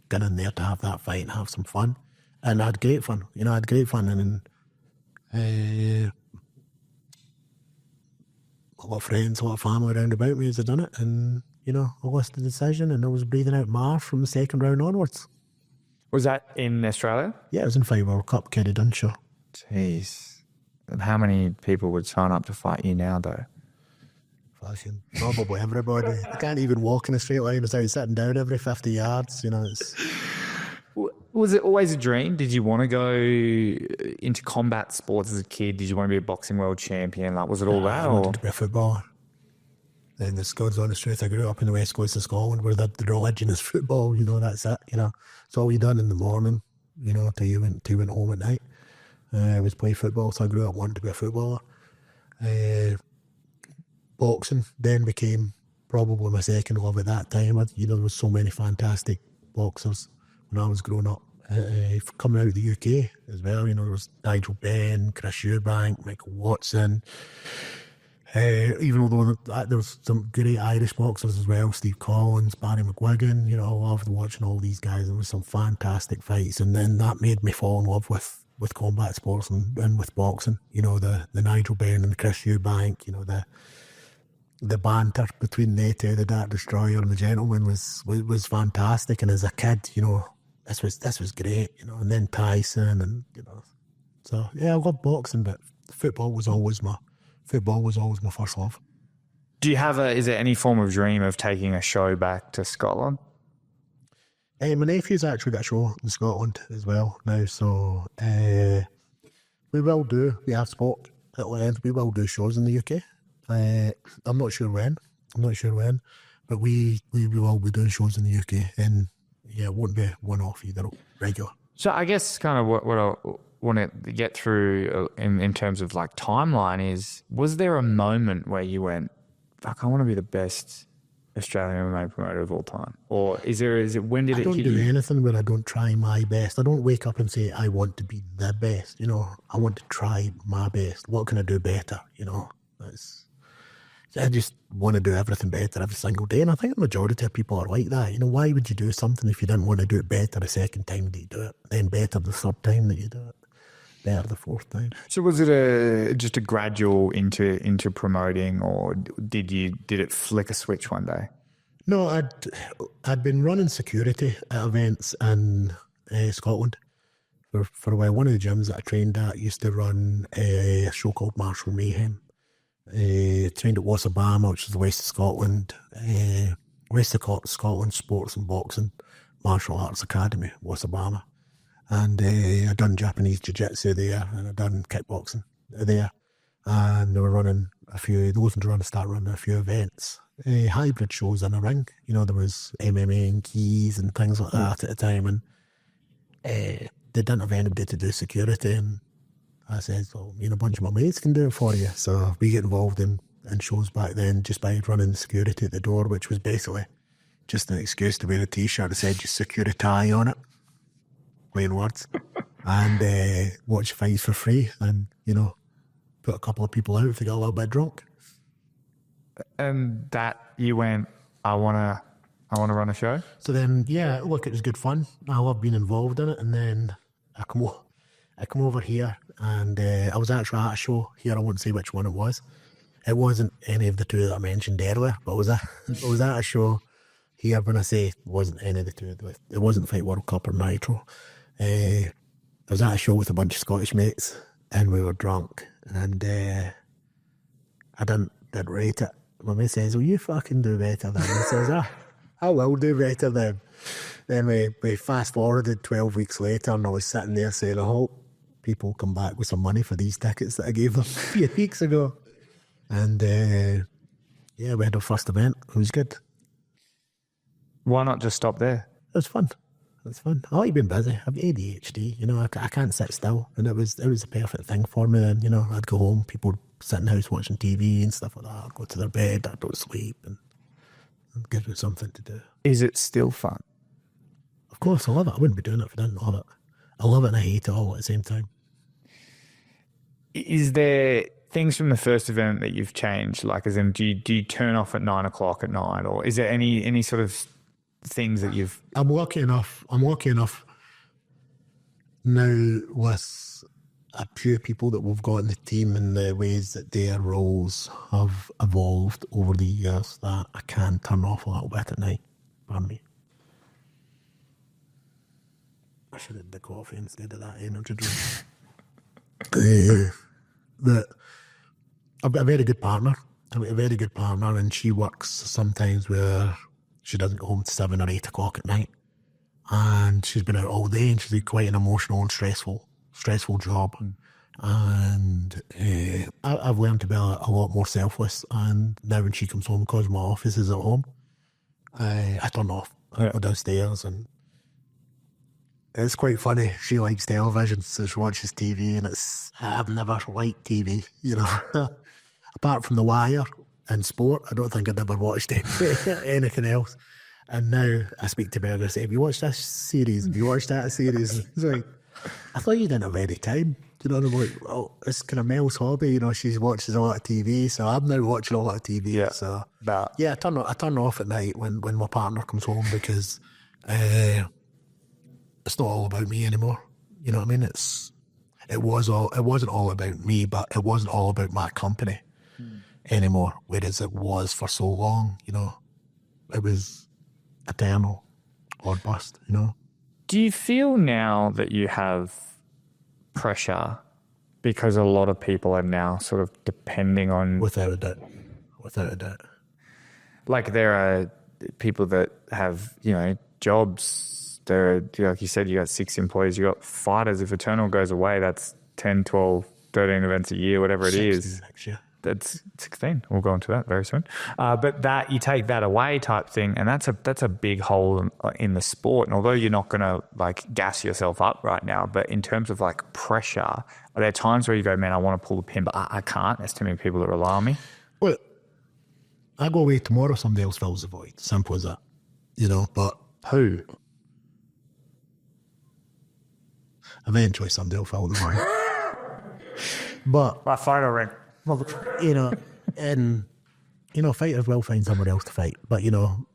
getting in there to have that fight and have some fun, and I had great fun. And A lot of friends, a lot of family around about me as I done it, and I lost the decision, and I was breathing out Marv from the second round onwards. Was that in Australia? Yeah, it was in Fight World Cup, Kerry Dunshaw. Jeez. And how many people would sign up to fight you now, though? Fucking probably everybody. I can't even walk in a straight line without sitting down every 50 yards. It's... Was it always a dream? Did you want to go into combat sports as a kid? Did you want to be a boxing world champion? Was it all that? I wanted to be a footballer. And the Scots honest truth, I grew up in the west coast of Scotland where the religion is football. That's it. It's all you done in the morning. Till you went home at night. I was playing football, so I grew up wanting to be a footballer. Boxing then became probably my second love at that time. There was so many fantastic boxers when I was growing up. Coming out of the UK as well, there was Nigel Benn, Chris Eubank, Michael Watson. Even though there was some great Irish boxers as well, Steve Collins, Barry McGuigan, I loved watching all these guys. There was some fantastic fights, and then that made me fall in love with combat sports and with boxing. The Nigel Benn and the Chris Eubank, the banter between the two, the Dark Destroyer and the Gentleman was fantastic. And as a kid, this was great, and then Tyson and, so yeah, I love boxing, but football was always my first love. Do you have is there any form of dream of taking a show back to Scotland? My nephew's actually got a show in Scotland as well now, so we have sport at Lens, we will do shows in the UK. I'm not sure when, but we will be doing shows in the UK, and yeah, it won't be one-off either, regular. So I guess kind of what I want to get through in terms of timeline is, was there a moment where you went, fuck, I want to be the best Australian MMA promoter of all time? Or when did it hit you? I don't do anything where I don't try my best. I don't wake up and say, I want to be the best, I want to try my best. What can I do better, I just want to do everything better every single day, and I think the majority of people are like that. Why would you do something if you didn't want to do it better the second time that you do it, then better the third time that you do it, better the fourth time? So was it just a gradual into promoting, or did it flick a switch one day? No, I'd been running security at events in Scotland for a while. One of the gyms that I trained at used to run a show called Martial Mayhem. Trained at Wasabama, which is the west of Scotland. West of Scotland Sports and Boxing Martial Arts Academy, Wasabama. And I'd done Japanese Jiu-Jitsu there, and I'd done kickboxing there. And they were running they wasn't trying to start running a few events. Hybrid shows in a ring. There was MMA and keys and things like that at the time. And they didn't have anybody to do security, and I said, well, a bunch of my mates can do it for you. So we get involved in shows back then just by running security at the door, which was basically just an excuse to wear a T-shirt that said just security on it, plain words, and watch fights for free, and, put a couple of people out if they got a little bit drunk. And that you went, I want to run a show? So then, yeah, look, it was good fun. I love being involved in it, and then I come over here, and I was actually at a show here. I won't say which one it was. It wasn't any of the two that I mentioned earlier, but I was at a show here. When I say it wasn't any of the two, it wasn't Fight World Cup or Nitro. I was at a show with a bunch of Scottish mates, and we were drunk, and I didn't rate it. My mate says, well, you fucking do better than him. He says, I will do better than. Then we fast forwarded 12 weeks later, and I was sitting there saying, I hope people come back with some money for these tickets that I gave them a few weeks ago. And yeah, we had our first event. It was good. Why not just stop there? It was fun. I like being busy. I've ADHD, I can't sit still. And it was the perfect thing for me then. I'd go home, people would sit in the house watching TV and stuff like that. I'd go to their bed, I'd go to sleep, and give it something to do. Is it still fun? Of course, I love it. I wouldn't be doing it if I didn't love it. I love it and I hate it all at the same time. Is there things from the first event that you've changed? Like, as in, do you turn off at 9 o'clock at night, or is there any sort of things that you've... I'm lucky enough now with a few people that we've got in the team and the ways that their roles have evolved over the years that I can turn off a little bit at night. Pardon me. I should have had the coffee instead of that energy drink. That I've got a very good partner. And she works sometimes where she doesn't go home to 7 or 8 o'clock at night. And she's been out all day, and she's quite an emotional and stressful job. And I've learned to be a lot more selfless. And now when she comes home, because my office is at home, I turn off. I go downstairs, and it's quite funny. She likes television, so she watches TV, and I've never liked TV, you know. Apart from The Wire and sport, I don't think I'd ever watched anything else. And now I speak to her and I say, have you watched this series? Have you watched that series? It's like, I thought you didn't have any time. You know, I'm like, well, it's kind of Mel's hobby. You know, she watches a lot of TV, so I'm now watching a lot of TV. Yeah. So, yeah, I turn off at night when my partner comes home because it's not all about me anymore. You know what I mean? It wasn't all about me, but it wasn't all about my company anymore, whereas it was for so long, you know. It was eternal or bust, you know. Do you feel now that you have pressure because a lot of people are now sort of depending on... Without a doubt. Like there are people that have, you know, jobs. There are, like you said, you got 6 employees, you got fighters. If Eternal goes away, that's 10, 12, 13 events a year, whatever it is. Next year. That's 16. We'll go into that very soon. But that you take that away type thing, and that's a big hole in the sport. And although you're not going to like gas yourself up right now, but in terms of like pressure, are there times where you go, man, I want to pull the pin, but I can't. There's too many people that rely on me. Well, I go away tomorrow, somebody else fills the void. Simple as that. You know, but Who? Eventually somebody will fill the void. But My phone will ring. you know, and you know, fighters will find somewhere else to fight. But you know,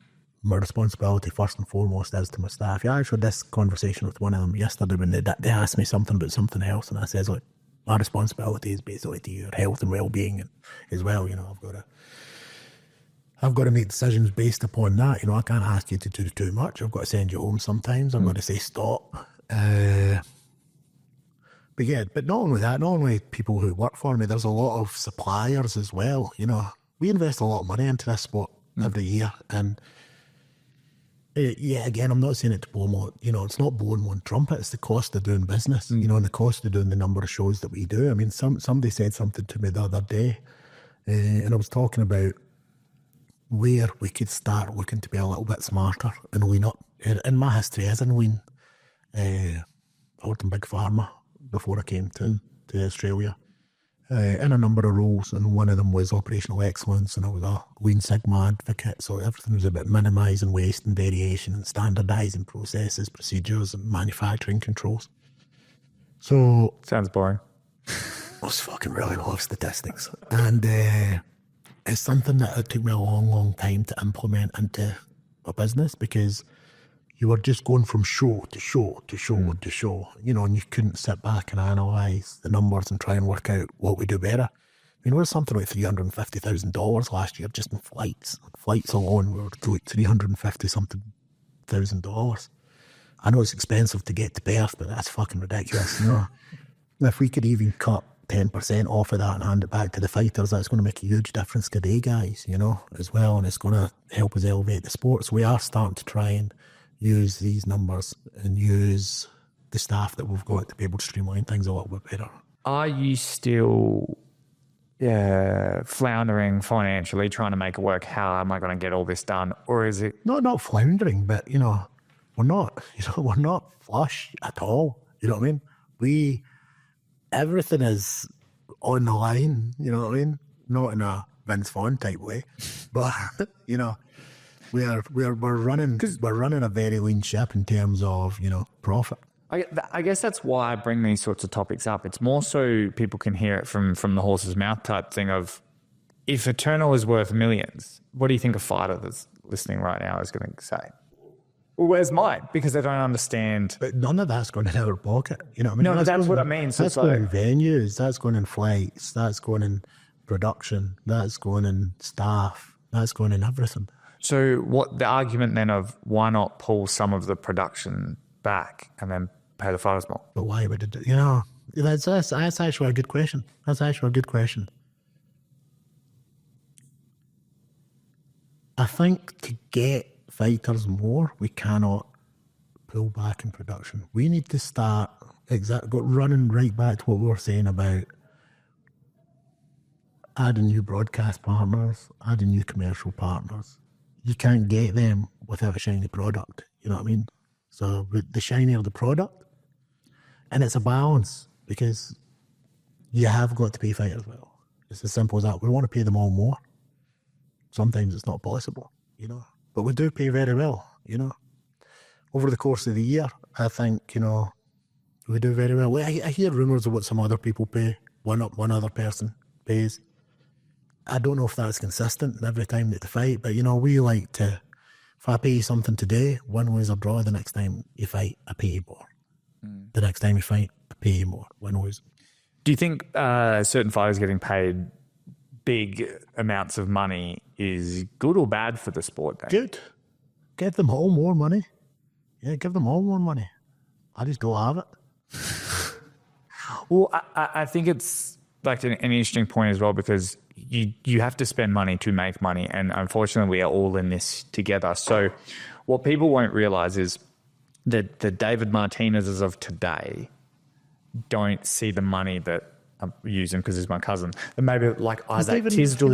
my responsibility first and foremost is to my staff. Yeah, I actually had this conversation with one of them yesterday when they asked me something about something else, and I says, look, my responsibility is basically to your health and well-being as well. You know, I've got to make decisions based upon that. You know, I can't ask you to do too much. I've got to send you home sometimes. I've got to say stop. But yeah, but not only that, not only people who work for me, there's a lot of suppliers as well. You know, we invest a lot of money into this sport every year. And yeah, again, I'm not saying it to blow more, you know, it's not blowing one trumpet, it's the cost of doing business, you know, and the cost of doing the number of shows that we do. I mean, somebody said something to me the other day, and I was talking about where we could start looking to be a little bit smarter and lean up. In my history as in lean, I worked in Big Pharma before I came to Australia, in a number of roles, and one of them was operational excellence, and I was a Lean Sigma advocate, so everything was about minimising waste and variation and standardising processes, procedures and manufacturing controls. So... Sounds boring. I was fucking really love statistics. And it's something that it took me a long, long time to implement into a business, because you were just going from show to show to show to show, you know, and you couldn't sit back and analyse the numbers and try and work out what we do better. I mean, we're something like $350,000 last year just in flights. Flights alone were like $350-something thousand. I know it's expensive to get to Perth, but that's fucking ridiculous, you know. If we could even cut 10% off of that and hand it back to the fighters, that's going to make a huge difference to the guys, you know, as well, and it's going to help us elevate the sport. So we are starting to try and use these numbers and use the staff that we've got to be able to streamline things a little bit better. Are you still floundering financially, trying to make it work? How am I going to get all this done? Or is it... Not floundering, but, you know, we're not flush at all. You know what I mean? Everything is on the line, you know what I mean? Not in a Vince Vaughn type way, but, you know, we're running a very lean ship in terms of, you know, profit. I guess that's why I bring these sorts of topics up. It's more so people can hear it from the horse's mouth type thing of, if Eternal is worth millions, what do you think a fighter that's listening right now is going to say? Well, where's mine? Because they don't understand. But none of that's going in our pocket. You know what I mean? No, that's what I mean. So that's going in venues. That's going in flights. That's going in production. That's going in staff. That's going in everything. So what the argument then of why not pull some of the production back and then pay the fighters more? But why would it? You know, that's actually a good question. That's actually a good question. I think to get fighters more, we cannot pull back in production. We need to start running right back to what we were saying about adding new broadcast partners, adding new commercial partners. You can't get them without a shiny product. You know what I mean? So with the shinier the product, and it's a balance because you have got to pay fighters well. It's as simple as that. We want to pay them all more. Sometimes it's not possible, you know. But we do pay very well, you know. Over the course of the year, I think, you know, we do very well. I hear rumours of what some other people pay, one other person pays. I don't know if that's consistent every time that they fight, but, you know, we like to, if I pay you something today, win, lose or draw, the next time you fight, I pay you more. The next time you fight, I pay you more, win, lose. Do you think certain fighters getting paid big amounts of money is good or bad for the sport? Then? Good. Give them all more money. Yeah, give them all more money. I just don't have it. Well, I think it's like an interesting point as well because you have to spend money to make money, and unfortunately we are all in this together. So what people won't realise is that the David Martinez's of today don't see the money that I'm using because he's my cousin. And maybe like Isaac Tisdall.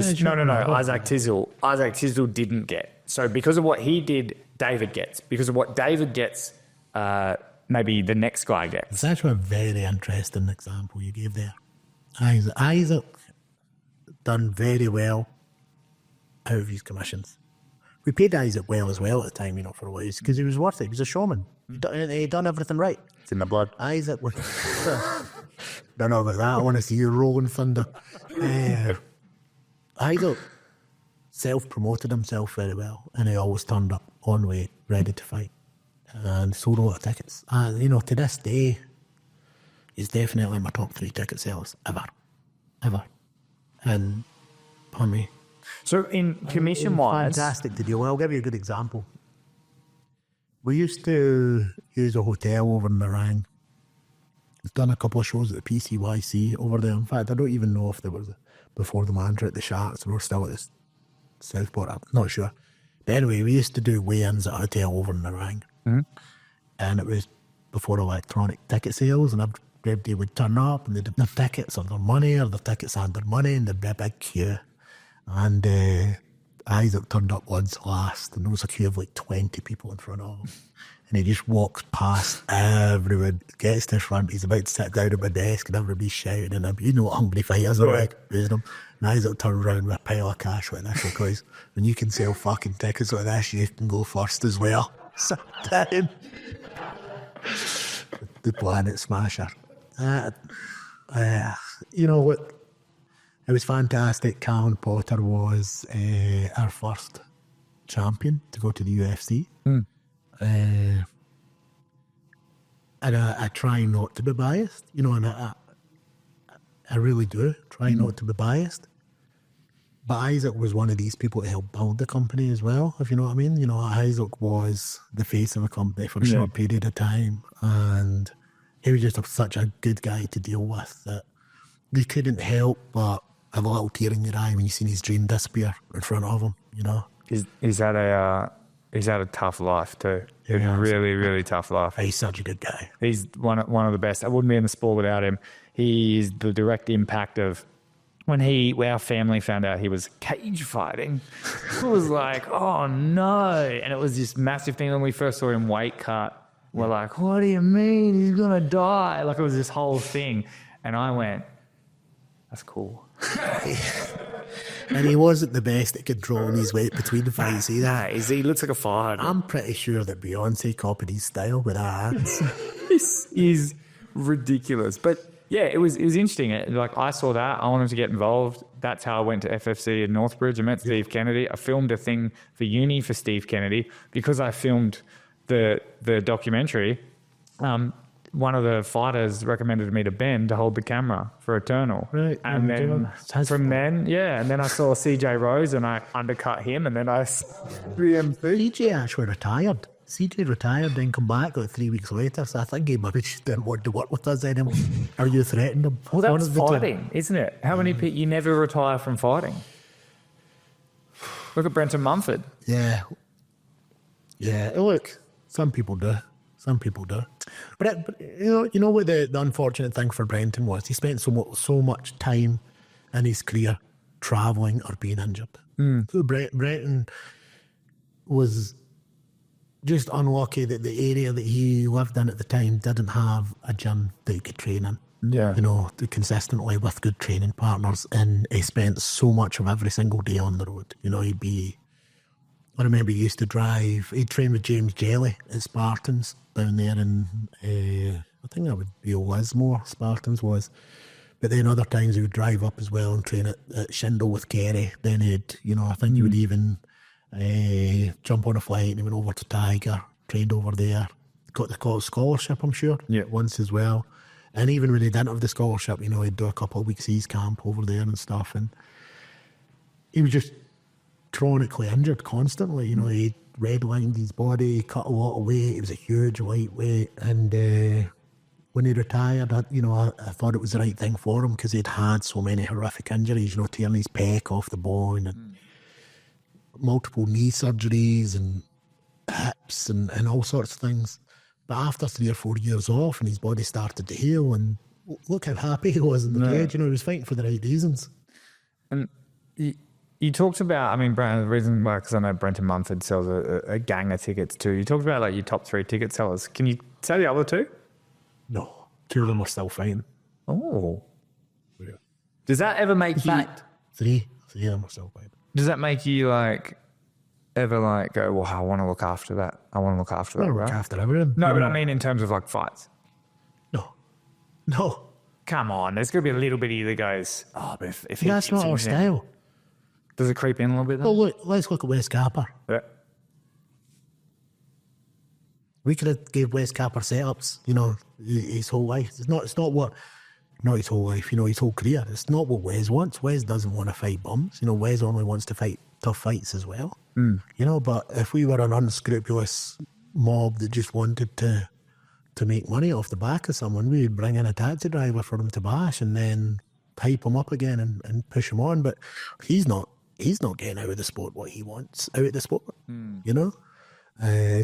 Isaac Tisdall didn't get. So because of what he did, David gets. Because of what David gets, maybe the next guy gets. It's actually a very interesting example you gave there. Isaac done very well out of his commissions. We paid Isaac well as well at the time, you know, for a while because he was worth it. He was a showman. He done everything right. It's in the blood. Isaac was... Don't know about that. I want to see you rolling thunder. Isaac self-promoted himself very well, and he always turned up on weight, ready to fight, and sold a lot of tickets. And you know, to this day, he's definitely my top 3 ticket sellers ever. And I mean, so in commission-wise, fantastic to deal with. I'll give you a good example. We used to use a hotel over in Narang. We've done a couple of shows at the PCYC over there. In fact, I don't even know if there was before the Mantra at the Sharks. We were still at the Southport. I'm not sure. But anyway, we used to do weigh-ins at a hotel over in Narang. Mm-hmm. And it was before electronic ticket sales, and everybody would turn up and they'd have their tickets or their money, or their tickets and their money, and there'd be a big queue. And Isaac turned up once last, and there was a queue of like 20 people in front of him. And he just walks past everyone, gets to the front, he's about to sit down at my desk, and everybody's shouting at him, you know what hungry fighters are like, raising him. And Isaac turns around with a pile of cash like this, because when you can sell fucking tickets like this, you can go first as well. Sit down. The Planet Smasher. You know what? It was fantastic. Calvin Potter was our first champion to go to the UFC. And I try not to be biased, you know, and I really do try not to be biased. But Isaac was one of these people that helped build the company as well, if you know what I mean. You know, Isaac was the face of the company for a short period of time, and he was just such a good guy to deal with that you couldn't help but have a little tear in your eye when you seen his dream disappear in front of him, you know. He's had a tough life too. Yeah, really, really tough life. He's such a good guy. He's one of the best. I wouldn't be in the sport without him. He's the direct impact of when our family found out he was cage fighting. It was like, oh no. And it was this massive thing when we first saw him weight cut. We're like, what do you mean? He's going to die. Like it was this whole thing. And I went, that's cool. And he wasn't the best at controlling his weight between fights either. Nah, he looks like a firehead. I'm pretty sure that Beyonce copied his style with her hands. This is ridiculous. But yeah, it was interesting. Like I saw that. I wanted to get involved. That's how I went to FFC in Northbridge. I met Steve Kennedy. I filmed a thing for uni for Steve Kennedy because I filmed the documentary, one of the fighters recommended me to Ben to hold the camera for Eternal. Right. And then from then, and then I saw CJ Rose and I undercut him, and then I the MC. CJ actually retired. CJ retired, then come back like 3 weeks later. So I think he maybe just didn't want to work with us anymore. Or you threatened him. Well, that's fighting, isn't it? How many people, you never retire from fighting. Look at Brenton Mumford. Yeah. Yeah, look, some people do. Some people do. But you know what the unfortunate thing for Brenton was? He spent so much time in his career travelling or being injured. So Brenton was just unlucky that the area that he lived in at the time didn't have a gym that he could train in. Yeah. You know, consistently with good training partners, and he spent so much of every single day on the road. You know, I remember he used to drive, he'd train with James Jelly at Spartans down there in, I think that would be Lismore, Spartans was. But then other times he would drive up as well and train at Shindle with Kerry. Then I think he would even jump on a flight and he went over to Tiger, trained over there. Got the scholarship, I'm sure, once as well. And even when he didn't have the scholarship, he'd do a couple of weeks East camp over there and stuff. And he was just chronically injured constantly. He redlined his body, cut a lot of weight. He was a huge lightweight. And when he retired, I thought it was the right thing for him because he'd had so many horrific injuries, tearing his pec off the bone and multiple knee surgeries and hips and all sorts of things. But after 3 or 4 years off and his body started to heal, and look how happy he was in the cage. He was fighting for the right reasons. And you talked about, Brent, the reason why, because I know Brenton Mumford sells a gang of tickets too. You talked about your top 3 ticket sellers. Can you say the other 2? No, 2 of them are still fighting. Oh. Yeah. Does that ever make you... 3 of them are still fighting. Does that make you ever go, well, I want to look after that. I want to look after that, right? Look after everything. No, but I mean in terms of fights. No. Come on, there's going to be a little bit of you that goes, oh, but if that's not our style. Does it creep in a little bit? Well, look, let's look at Wes Capper. Yeah. We could have gave Wes Capper setups, his whole life. Not his whole life, his whole career. It's not what Wes wants. Wes doesn't want to fight bums. Wes only wants to fight tough fights as well. But if we were an unscrupulous mob that just wanted to make money off the back of someone, we would bring in a taxi driver for him to bash and then hype him up again and push him on. But he's not getting out of the sport what he wants out of the sport.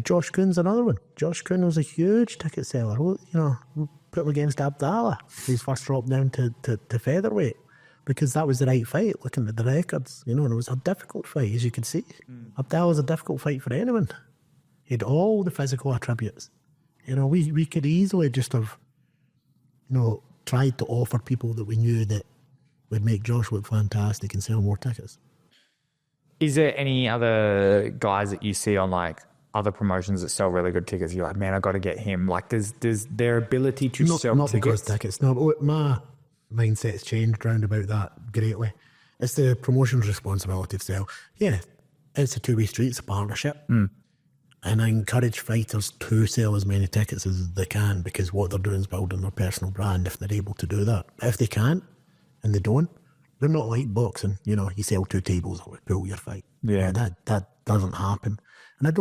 Josh Kuhn's another one. Josh Kuhn was a huge ticket seller. Put him against Abdallah. His first drop down to featherweight because that was the right fight, looking at the records. And it was a difficult fight, as you can see. Abdallah was a difficult fight for anyone. He had all the physical attributes. We could easily just have, tried to offer people that we knew that would make Josh look fantastic and sell more tickets. Is there any other guys that you see on other promotions that sell really good tickets? You're like, man, I got to get him. Does their ability to sell not tickets? Because tickets. No, but my mindset's changed round about that greatly. It's the promotion's responsibility to sell. Yeah, it's a two-way street. It's a partnership. And I encourage fighters to sell as many tickets as they can because what they're doing is building their personal brand if they're able to do that. If they can't and they don't, they're not like boxing. You sell 2 tables or pull your fight. Yeah. That doesn't happen. And I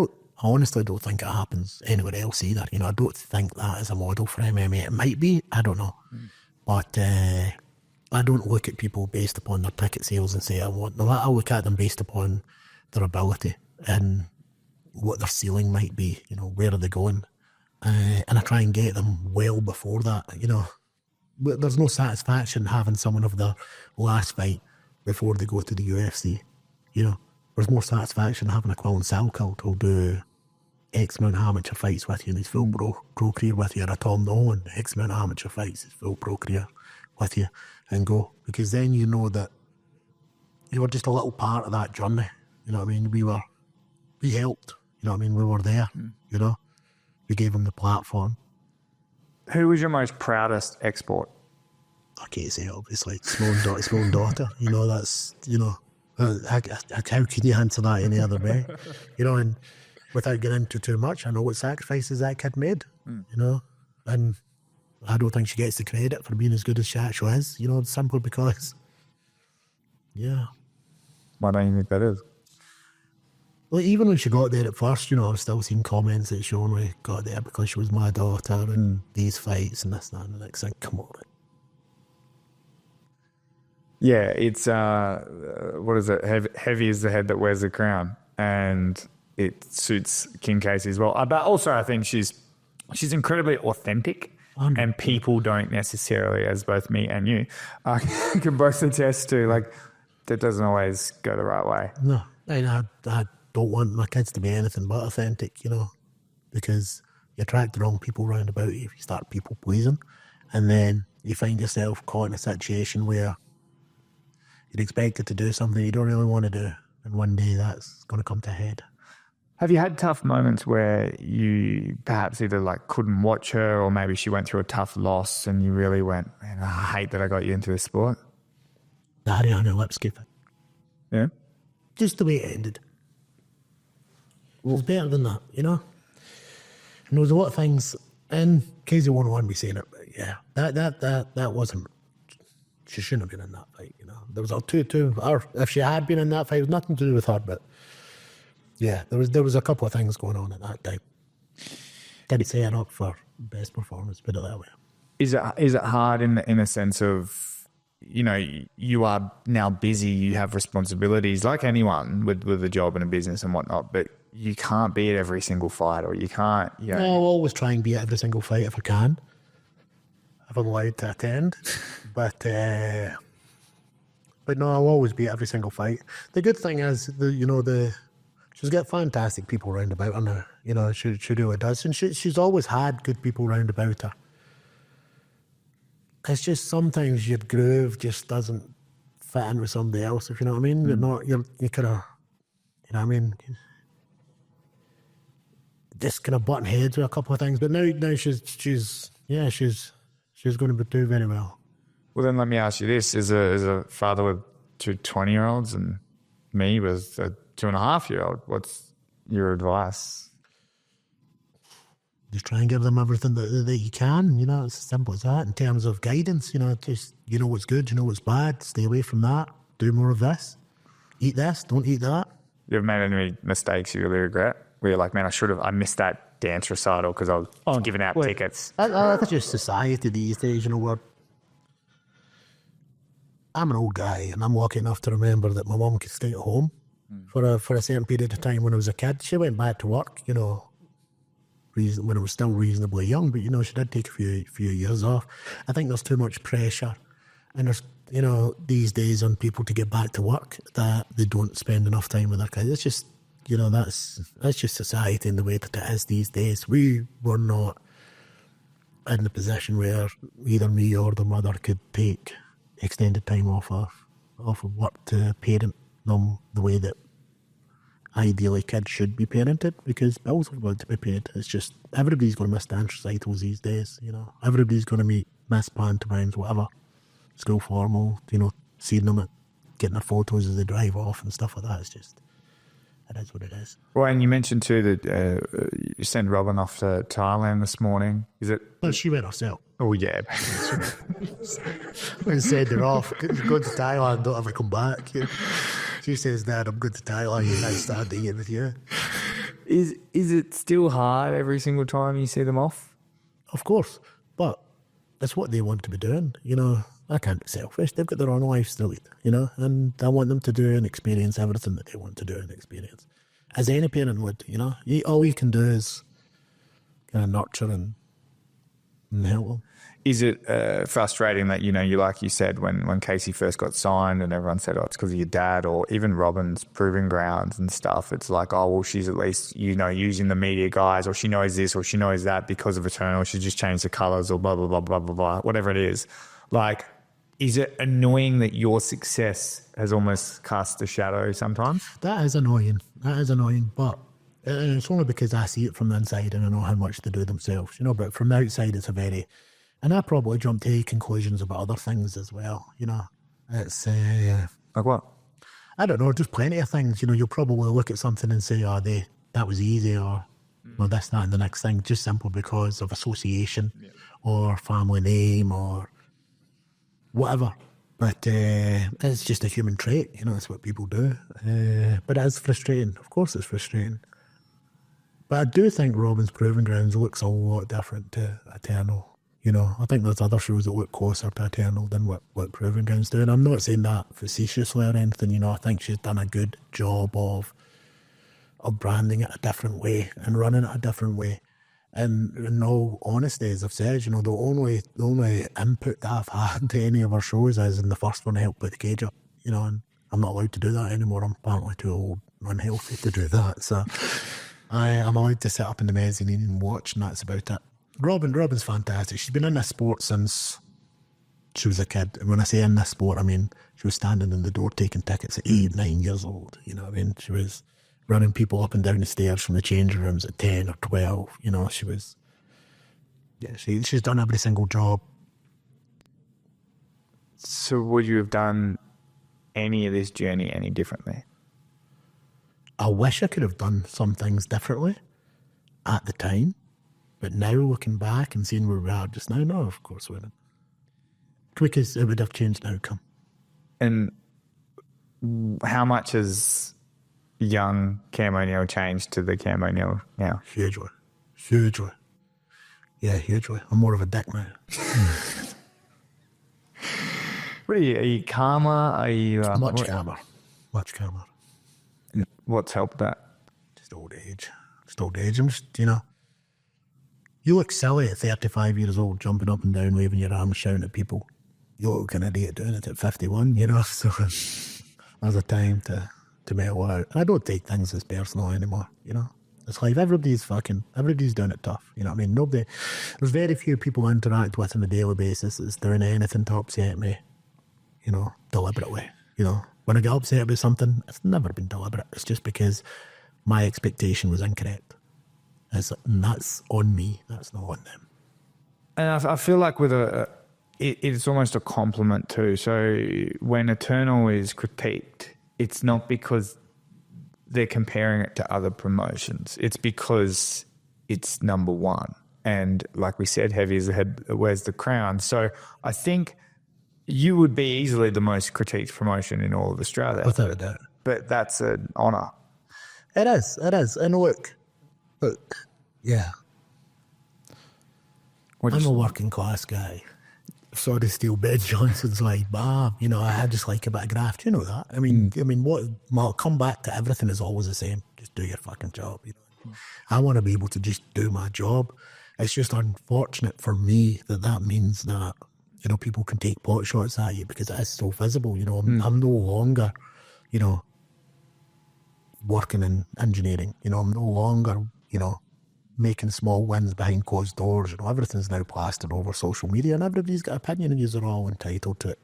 honestly don't think it happens anywhere else either. I don't think that is a model for MMA. It might be, I don't know. But I don't look at people based upon their ticket sales and say I want them. I look at them based upon their ability and what their ceiling might be, where are they going? And I try and get them well before that, But there's no satisfaction having someone of their last fight before they go to the UFC, There's more satisfaction having a Quillen Salkeld who'll do X amount of amateur fights with you in his full pro career with you, or a Tom Nolan, X amount of amateur fights, his full pro career with you, and go. Because then you know that you were just a little part of that journey, We helped. We were there, We gave them the platform. Who was your most proudest export? I can't say, obviously. It's my own daughter. That's, how can you answer that any other way? And without getting into too much, I know what sacrifices that kid made, you know, and I don't think she gets the credit for being as good as she actually is, you know, simply because, yeah. Why don't you think that is? Well, even when she got there at first, you know, I've still seen comments that she only got there because she was my daughter and these fights and this, that, and the next thing. Come on. Yeah, it's, what is it? Heavy is the head that wears the crown. And it suits Kim Casey as well. But also I think she's incredibly authentic. And people don't necessarily, as both me and you, can both attest to, like, that doesn't always go the right way. No, I don't want my kids to be anything but authentic, you know, because you attract the wrong people round about you if you start people pleasing, and then you find yourself caught in a situation where you're expected to do something you don't really want to do, and one day that's going to come to a head. Have you had tough moments where you perhaps either like couldn't watch her, or maybe she went through a tough loss and you really went, man, I hate that I got you into this sport? The Ariana Lipsky thing. Yeah? Just the way it ended. It was better than that, you know? And there was a lot of things, and Casey 101 be saying it, but yeah, that wasn't, she shouldn't have been in that fight, you know? There was if she had been in that fight, it was nothing to do with her, but yeah, there was a couple of things going on at that time. Didn't say it up for best performance, put it that way. Is it hard in a sense of, you know, you are now busy, you have responsibilities like anyone with a job and a business and whatnot, but you can't be at every single fight, or you can't, you know. No, I'll always try and be at every single fight if I can, if I'm allowed to attend. But no, I'll always be at every single fight. The good thing is, she's got fantastic people round about her now. You know, she really does. And she's always had good people round about her. It's just sometimes your groove just doesn't fit in with somebody else, if you know what I mean. You're kind of, you know what I mean, just kind of butting heads with a couple of things. But now she's going to do very well. Well, then let me ask you this: as a father with two 20-year-olds and me with a 2.5-year-old, what's your advice? Just try and give them everything that you can, you know, it's as simple as that. In terms of guidance, you know, just, you know what's good, you know what's bad, stay away from that, do more of this, eat this, don't eat that. You ever made any mistakes you really regret? Where you're like, man, I missed that dance recital because I was giving out tickets. That's just society these days, you know, I'm an old guy and I'm lucky enough to remember that my mum could stay at home for a certain period of time when I was a kid. She went back to work, you know, when I was still reasonably young, but, you know, she did take a few years off. I think there's too much pressure, and there's, you know, these days on people to get back to work that they don't spend enough time with their kids. It's just, you know, that's just society and the way that it is these days. We were not in the position where either me or the mother could take extended time off of work to parent them the way that ideally kids should be parented, because bills are going to be paid. It's just everybody's going to miss dance recitals these days, you know. Everybody's going to miss pantomimes, whatever, school formal, you know, seeing them, getting their photos as they drive off and stuff like that. It's just, it is what it is. Well, and you mentioned too that you sent Robin off to Thailand this morning. Is it? Well, she went herself. Oh, yeah. When send her off, go to Thailand, don't ever come back. She says, Dad, I'm going to Thailand, and I start dating with you. Is it still hard every single time you see them off? Of course, but it's what they want to be doing, you know. I can't be selfish. They've got their own lives to lead, you know, and I want them to do and experience everything that they want to do and experience, as any parent would, you know. All you can do is kind of nurture and help them. Is it frustrating that, you know, like you said, when Casey first got signed and everyone said, oh, it's because of your dad, or even Robin's proving grounds and stuff, it's like, oh, well, she's at least, you know, using the media guys, or she knows this or she knows that because of Eternal, she just changed the colours, or blah, blah, blah, blah, blah, blah, whatever it is. Like, is it annoying that your success has almost cast a shadow sometimes? That is annoying, but it's only because I see it from the inside and I know how much they do themselves, you know, but from the outside it's a very... And I probably jump to conclusions about other things as well, you know. It's... Like what? I don't know, just plenty of things. You know, you'll probably look at something and say, oh, they that was easy, or this, that, and the next thing, just simply because of association or family name or whatever. But it's just a human trait, it's what people do. But it is frustrating. Of course it's frustrating. But I do think Robin's Proving Grounds looks a lot different to Eternal. I think there's other shows that look closer to Eternal than what Proving Grounds do. And I'm not saying that facetiously or anything, I think she's done a good job of branding it a different way and running it a different way. And in all honesty, as I've said, the only input that I've had to any of her shows is in the first one to help put the cage up, and I'm not allowed to do that anymore. I'm apparently too old and unhealthy to do that. So I'm allowed to sit up in the mezzanine and watch, and that's about it. Robin's fantastic. She's been in this sport since she was a kid. And when I say in this sport, I mean she was standing in the door taking tickets at 8, 9 years old. She was running people up and down the stairs from the changing rooms at 10 or 12. She was... Yeah, she's done every single job. So would you have done any of this journey any differently? I wish I could have done some things differently at the time. But now, looking back and seeing where we are just now, no, of course we wouldn't. Because it would have changed the outcome. And how much has young Cam O'Neill changed to the Cam O'Neill now? Hugely. Yeah, hugely. I'm more of a dick now. What are you calmer? Are you... Much calmer. What's helped that? Just old age. I'm just, you look silly at 35 years old, jumping up and down, waving your arms, shouting at people. You look like an idiot doing it at 51, so there's a time to mellow out. And I don't take things as personal anymore, It's like everybody's doing it tough, you know what I mean? There's very few people I interact with on a daily basis that's doing anything to upset me, deliberately, When I get upset about something, it's never been deliberate. It's just because my expectation was incorrect. And that's on me. That's not on them. And I feel like with it's almost a compliment too. So when Eternal is critiqued, it's not because they're comparing it to other promotions. It's because it's number one. And like we said, heavy as the head wears the crown. So I think you would be easily the most critiqued promotion in all of Australia. Without a doubt. But that's an honour. It is. And look, yeah. I'm a working class guy. Sorry, Steel Ben Johnson's like, I just like a bit of graft. You know that. I mean, what? I'll come back to everything is always the same. Just do your fucking job. I want to be able to just do my job. It's just unfortunate for me that means that people can take pot shots at you because it is so visible. I'm no longer, working in engineering. I'm no longer, making small wins behind closed doors. Everything's now plastered over social media and everybody's got an opinion and you're all entitled to it,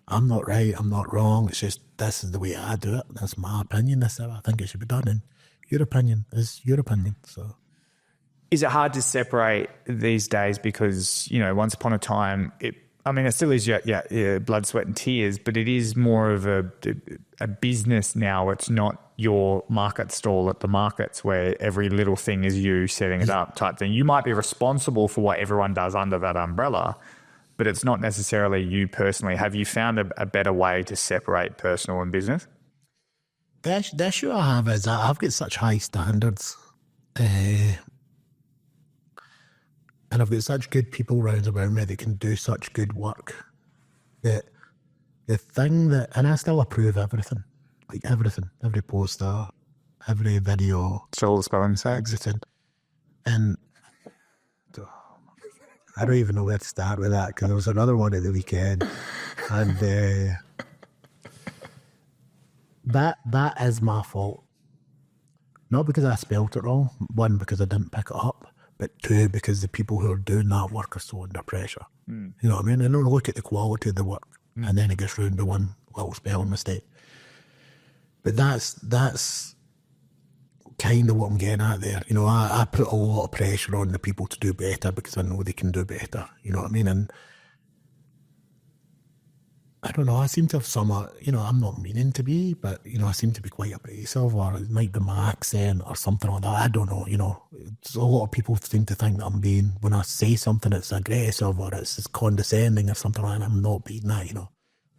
I'm not right, I'm not wrong. It's just, this is the way I do it. That's my opinion. That's how I think it should be done. And your opinion is your opinion. So, is it hard to separate these days? Because, once upon a time, it still is your blood, sweat and tears, but it is more of a business now. It's not your market stall at the markets where every little thing is you setting it up type thing. You might be responsible for what everyone does under that umbrella, but it's not necessarily you personally. Have you found a better way to separate personal and business? The issue I have is I've got such high standards and I've got such good people round about me that can do such good work that the thing that, and I still approve everything, like everything, every poster, every video. It's all the spelling mistakes. Everything. And I don't even know where to start with that because there was another one at the weekend and that is my fault. Not because I spelt it wrong, one, because I didn't pick it up, but two, because the people who are doing that work are so under pressure. You know what I mean? I don't look at the quality of the work and then it gets ruined by one little spelling mistake. But that's kind of what I'm getting at there. I put a lot of pressure on the people to do better because I know they can do better. You know what I mean? And I don't know, I seem to have some, I'm not meaning to be, but, I seem to be quite abrasive, or it might be my accent or something like that. I don't know, a lot of people seem to think that when I say something, it's aggressive or it's condescending or something like that. I'm not being that,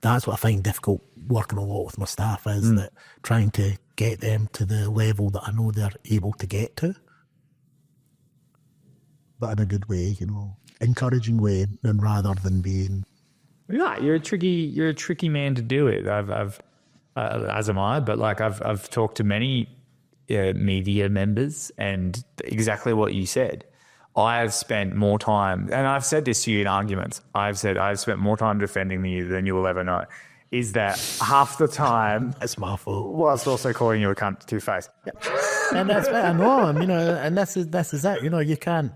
That's what I find difficult working a lot with my staff is that trying to get them to the level that I know they're able to get to. But in a good way, encouraging way, and rather than being... Yeah, you're a tricky man to do it. I've as am I, but like I've talked to many media members, and exactly what you said. I have spent more time, and I've said this to you in arguments. I've spent more time defending you than you will ever know. Is that half the time? It's my fault. Whilst also calling you a cunt to face. Yeah. And that's I know, and this is it. You can't.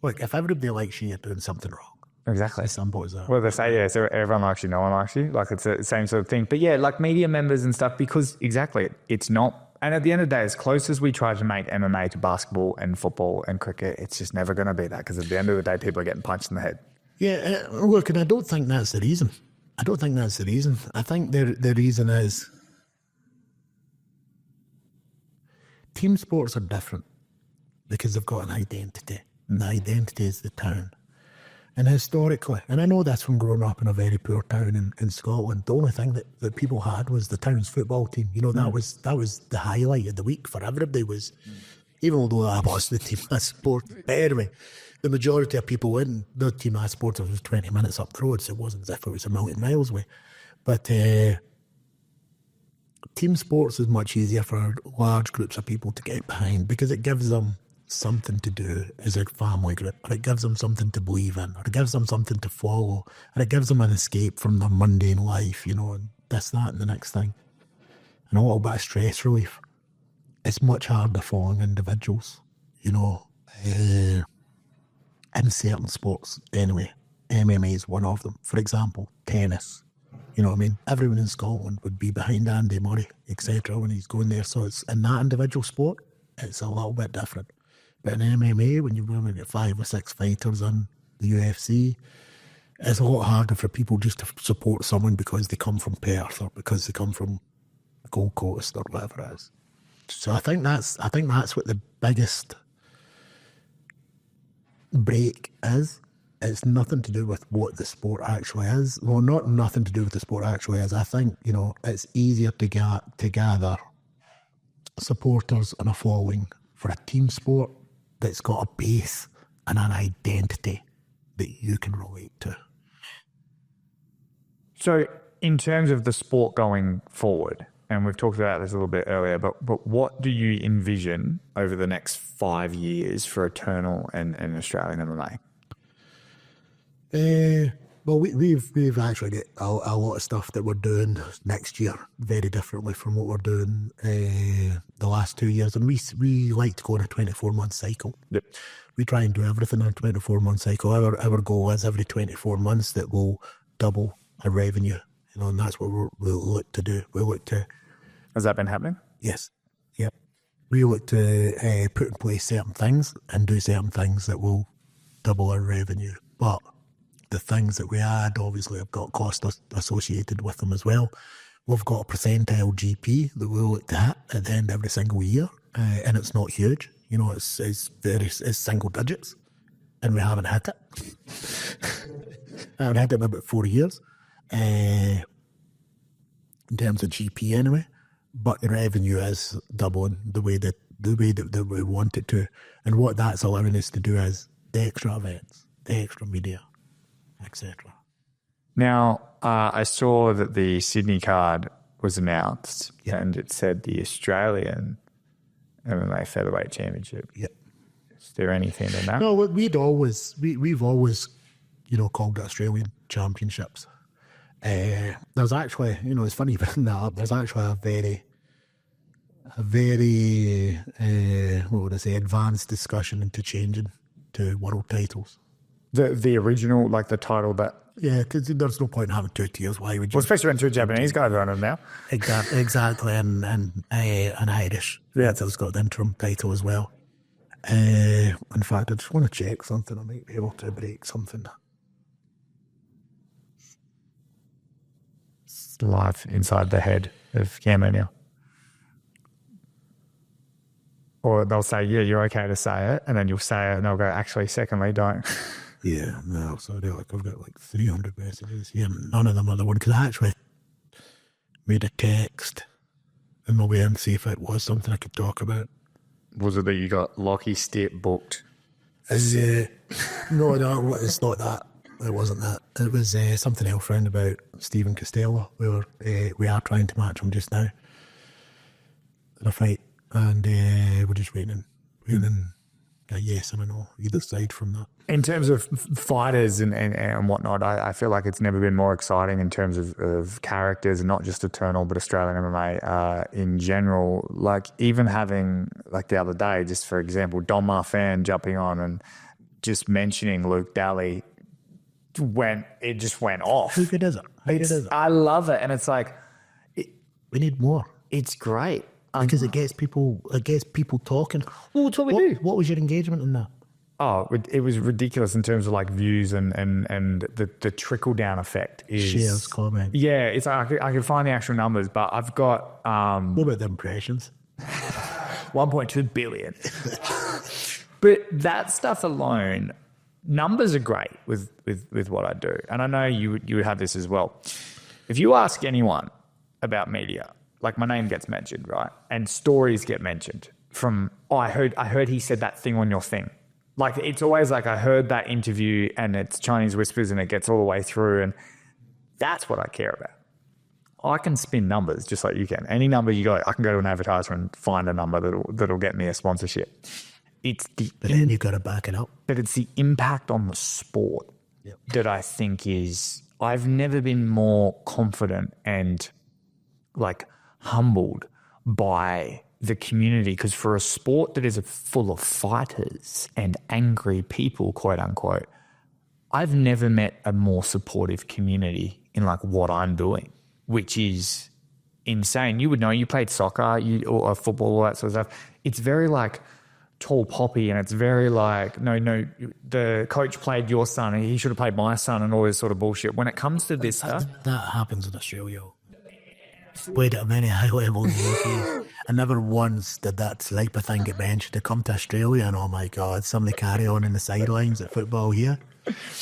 Look, if everybody likes you, you're doing something wrong. Exactly. Somebody's well, they say, so everyone likes you, no one likes you. Like, it's the same sort of thing. But yeah, like media members and stuff, because exactly, it's not. And at the end of the day, as close as we try to make MMA to basketball and football and cricket, it's just never going to be that, because at the end of the day, people are getting punched in the head. Yeah, look, and I don't think that's the reason. I think the reason is team sports are different because they've got an identity, and the identity is the town. And historically, and I know this from growing up in a very poor town in Scotland, the only thing that people had was the town's football team. That was the highlight of the week for everybody. Was even though I was the team I supported. But anyway, the majority of people in the team I supported was 20 minutes up the road, so it wasn't as if it was a million miles away. But team sports is much easier for large groups of people to get behind because it gives them something to do as a family group, or it gives them something to believe in, or it gives them something to follow, and it gives them an escape from their mundane life, and this, that, and the next thing. And a little bit of stress relief. It's much harder for individuals, in certain sports anyway. MMA is one of them. For example, tennis. Everyone in Scotland would be behind Andy Murray, etc. when he's going there. So it's in that individual sport, it's a little bit different. But in MMA, when you're going to get 5 or 6 fighters in the UFC, it's a lot harder for people just to support someone because they come from Perth or because they come from Gold Coast or whatever it is. So I think that's what the biggest break is. It's nothing to do with what the sport actually is. Well, not nothing to do with the sport actually is. I think, it's easier to gather supporters and a following for a team sport that's got a base and an identity that you can relate to. So in terms of the sport going forward, and we've talked about this a little bit earlier, but what do you envision over the next 5 years for Eternal and Australian MMA? Well, we've actually got a lot of stuff that we're doing next year very differently from what we're doing the last 2 years. And we like to go on a 24-month cycle. Yep. We try and do everything in a 24-month cycle. Our goal is every 24 months that we'll double our revenue, and that's what we'll look to do. We look to... Has that been happening? Yes. Yep. We look to put in place certain things and do certain things that will double our revenue. But the things that we add obviously have got costs associated with them as well. We've got a percentile GP that we'll look to hit at the end of every single year, and it's not huge. It's single digits, and we haven't hit it. I haven't hit it in about 4 years, in terms of GP anyway. But the revenue is doubling the way that we want it to, and what that's allowing us to do is the extra events, the extra media, etc. Now, I saw that the Sydney card was announced, and it said the Australian MMA Featherweight Championship. Yep. Is there anything in that? No, we've always, called it Australian Championships. There's actually, it's funny bringing that up. There's actually a very, advanced discussion into changing to world titles. The original, like the title that... Yeah, because there's no point in having 2 tiers. Why would you? Well, especially when 2 Japanese guys are on it now. Exactly, and an Irish. Yeah, it's got the interim title as well. In fact, I just want to check something. I might be able to break something. life inside the head of Cam O'Neill? Or they'll say, yeah, you're okay to say it, and then you'll say it, and they'll go, actually, secondly, don't. Yeah, no, so I've got like 300 messages. Yeah, none of them are the one, because I actually made a text in my way and see if it was something I could talk about. Was it that you got Lockie Stitt booked? No, it's not that. It wasn't that. It was something else round about Stephen Costello. We are trying to match him just now in a fight, and we're just waiting a yes and a no either side from that. In terms of fighters and whatnot, I feel like it's never been more exciting in terms of characters, and not just Eternal, but Australian MMA in general. Like even having, like the other day, just for example, Don Marfan jumping on and just mentioning Luke Daly, it just went off. Who good is it? I love it. And it's like, we need more. It's great. Because it gets people talking. Well, that's what we do. What was your engagement in that? Oh, it was ridiculous in terms of like views and the trickle down effect is shares, comments. Yeah, it's I could find the actual numbers, but I've got what about the impressions? 1.2 billion. But that stuff alone, numbers are great with what I do, and I know you would have this as well. If you ask anyone about media, like my name gets mentioned, right, and stories get mentioned from I heard he said that thing on your thing. Like, it's always like, I heard that interview and it's Chinese whispers and it gets all the way through, and that's what I care about. I can spin numbers just like you can. Any number you go, I can go to an advertiser and find a number that'll get me a sponsorship. But then you've got to back it up. But it's the impact on the sport that I think is, I've never been more confident and like humbled by the community, because for a sport that is full of fighters and angry people, quote unquote, I've never met a more supportive community in like what I'm doing, which is insane. You would know, you played soccer, or football, all that sort of stuff. It's very like tall poppy, and it's very like, no, the coach played your son and he should have played my son, and all this sort of bullshit. When it comes to this stuff, that happens in Australia. Played at a very high level in the UK. I never once did that type of thing get benched to come to Australia, and oh my God, some of the carry on in the sidelines at football here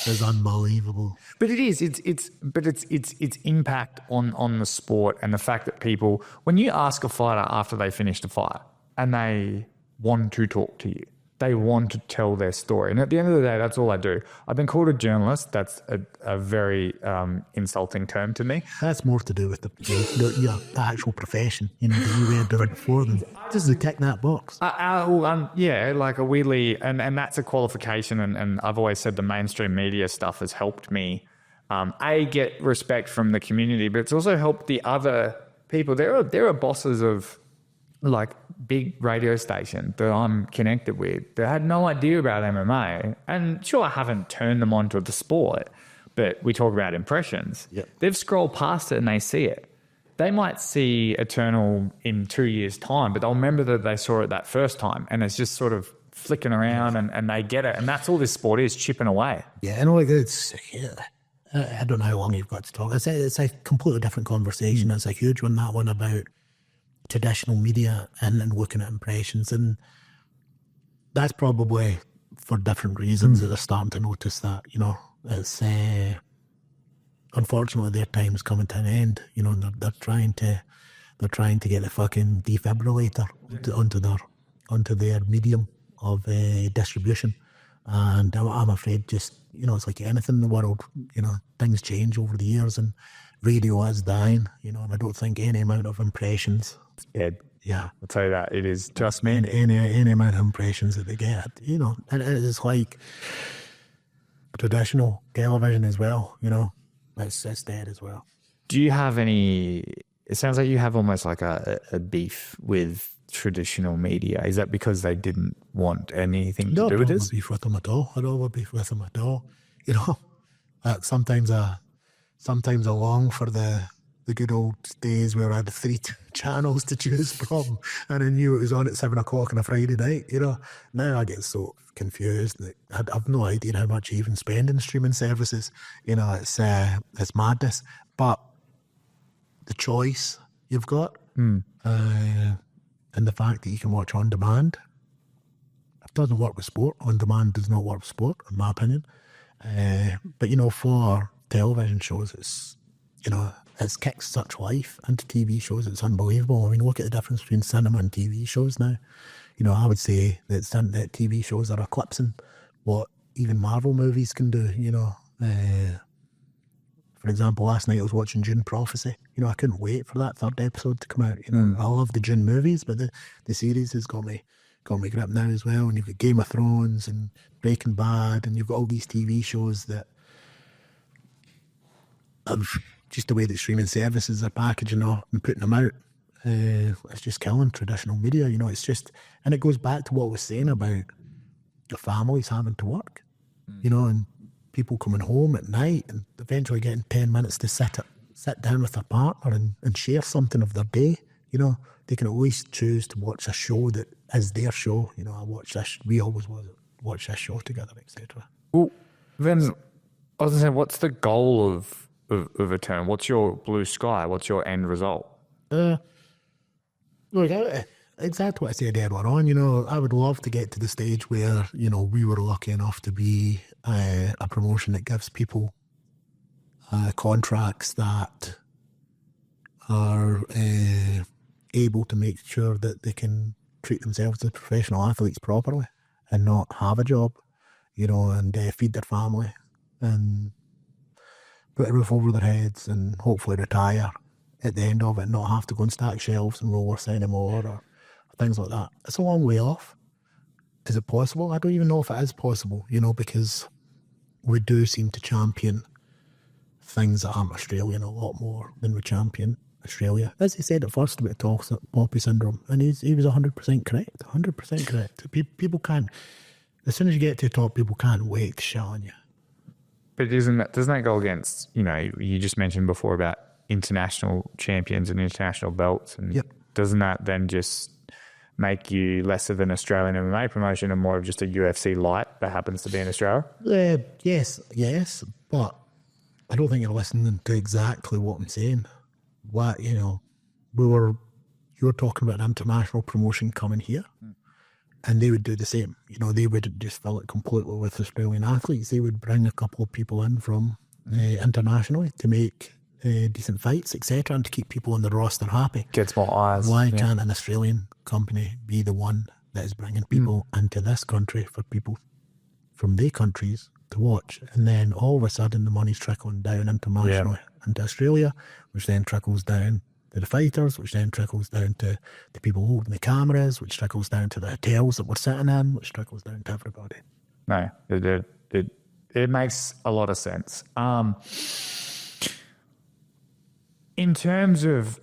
is unbelievable. But it is. It's impact on the sport, and the fact that people, when you ask a fighter after they finish a fight and they want to talk to you, they want to tell their story. And at the end of the day, that's all I do. I've been called a journalist. That's a very insulting term to me. That's more to do with the actual profession. You know, that you were doing before them. Just to tick that box. Yeah, like a wheelie. And that's a qualification. And I've always said the mainstream media stuff has helped me, get respect from the community, but it's also helped the other people. There are bosses of like big radio station that I'm connected with that had no idea about MMA. And sure, I haven't turned them onto the sport, but we talk about impressions. Yep. They've scrolled past it and they see it. They might see Eternal in 2 years' time, but they'll remember that they saw it that first time, and it's just sort of flicking around and they get it. And that's all this sport is, chipping away. Yeah, and like I don't know how long you've got to talk. It's a completely different conversation. It's a huge one, that one about traditional media and looking at impressions, and that's probably for different reasons that they're starting to notice that, you know, it's unfortunately their time's coming to an end, you know, and they're trying to get the fucking defibrillator onto their medium of distribution, and I'm afraid, just, you know, it's like anything in the world, you know, things change over the years, and radio is dying, you know, and I don't think any amount of impressions. Yeah, I'll tell you that. It is, trust me. Any amount of impressions that they get, you know, and it's like traditional television as well, you know, it's dead as well. Do you have any, it sounds like you have almost like a beef with traditional media. Is that because they didn't want anything to do with this? I don't have beef with them at all. I don't have beef with them at all. You know, sometimes I long for the good old days where I had 3 channels to choose from, and I knew it was on at 7 o'clock on a Friday night, you know. Now I get so confused that I've no idea how much I even spend in streaming services. You know, it's madness. But the choice you've got, and the fact that you can watch on demand. It doesn't work with sport. On demand does not work with sport, in my opinion. But for television shows, it's kicked such life into TV shows. It's unbelievable. I mean, look at the difference between cinema and TV shows now. I would say that TV shows are eclipsing what even Marvel movies can do. For example, last night I was watching Dune Prophecy. I couldn't wait for that third episode to come out. I love the Dune movies, but the series has got me grip now as well. And you've got Game of Thrones and Breaking Bad, and you've got all these TV shows that have just the way that streaming services are packaging them and putting them out. It's just killing traditional media. It's just, and it goes back to what I was saying about the families having to work, and people coming home at night and eventually getting 10 minutes to sit down with their partner and share something of their day. They can at least choose to watch a show that is their show. We always watch this show together, etc. Well, then I was going to say, what's the goal of Eternal? What's your blue sky? What's your end result? Look, exactly what I said earlier on. I would love to get to the stage where, we were lucky enough to be a promotion that gives people contracts that are able to make sure that they can treat themselves as professional athletes properly and not have a job, and feed their family and put a roof over their heads and hopefully retire at the end of it and not have to go and stack shelves and rollers anymore or things like that. It's a long way off. Is it possible? I don't even know if it is possible, because we do seem to champion things that aren't Australian a lot more than we champion Australia. As he said at first about Poppy syndrome, and he was 100% correct. 100% correct. People can't, as soon as you get to the top, people can't wait to shit on you. But doesn't that go against, you just mentioned before about international champions and international belts, and doesn't that then just make you less of an Australian MMA promotion and more of just a UFC light that happens to be in Australia? Yes, but I don't think you're listening to exactly what I'm saying. You were talking about an international promotion coming here, and they would do the same. They wouldn't just fill it completely with Australian athletes. They would bring a couple of people in from internationally to make decent fights, etc., and to keep people on the roster happy. Gets more eyes. Why can't an Australian company be the one that is bringing people into this country for people from their countries to watch? And then all of a sudden the money's trickling down internationally into Australia, which then trickles down to the fighters, which then trickles down to the people holding the cameras, which trickles down to the hotels that we're sitting in, which trickles down to everybody. No, it makes a lot of sense. In terms of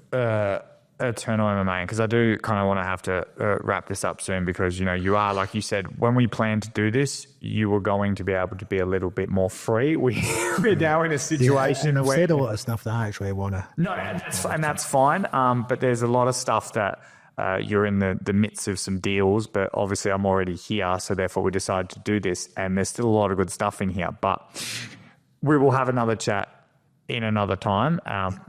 Eternal MMA, because I do kind of want to have to wrap this up soon, because you are, like you said, when we planned to do this, you were going to be able to be a little bit more free. We're now in a situation I've where said a lot of stuff that I actually want to. No, that's fine. But there's a lot of stuff that you're in the midst of some deals, but obviously I'm already here, so therefore we decided to do this, and there's still a lot of good stuff in here. But we will have another chat in another time.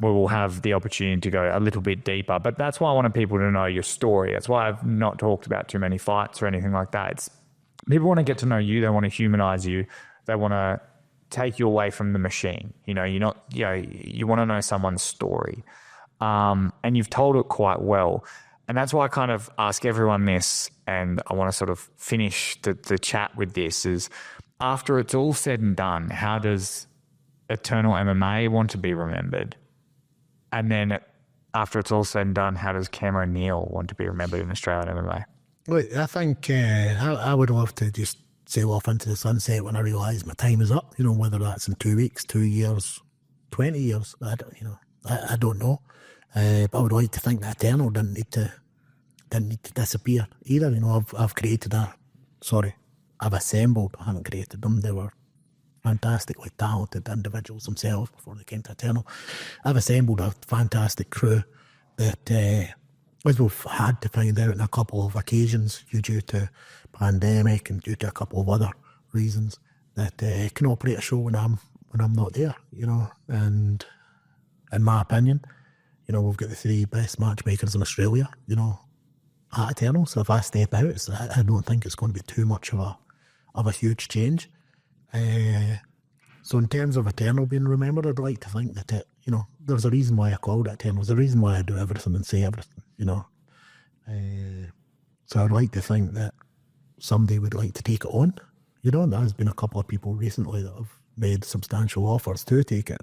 We will have the opportunity to go a little bit deeper, but that's why I wanted people to know your story. That's why I've not talked about too many fights or anything like that. It's people want to get to know you. They want to humanize you. They want to take you away from the machine. You want to know someone's story. And you've told it quite well. And that's why I kind of ask everyone this, and I want to sort of finish the chat with this, is after it's all said and done, how does Eternal MMA want to be remembered? And then after it's all said and done, how does Cameron O'Neill want to be remembered in Australian MMA? Look, I think I would love to just sail off into the sunset when I realise my time is up, whether that's in 2 weeks, 2 years, 20 years, I don't know. But I would like to think that Eternal didn't need to disappear either. I've assembled, I haven't created them. They were fantastically talented individuals themselves before they came to Eternal. I've assembled a fantastic crew that, as we've had to find out on a couple of occasions due to pandemic and due to a couple of other reasons, that can operate a show when I'm not there, and in my opinion, You know, we've got the 3 best matchmakers in Australia, you know, at Eternal. So if I step out, I don't think it's going to be too much of a huge change. So in terms of Eternal being remembered, I'd like to think that you know, there's a reason why I called it Eternal. There's a reason why I do everything and say everything, you know. So I'd like to think that somebody would like to take it on. You know, there's been a couple of people recently that have made substantial offers to take it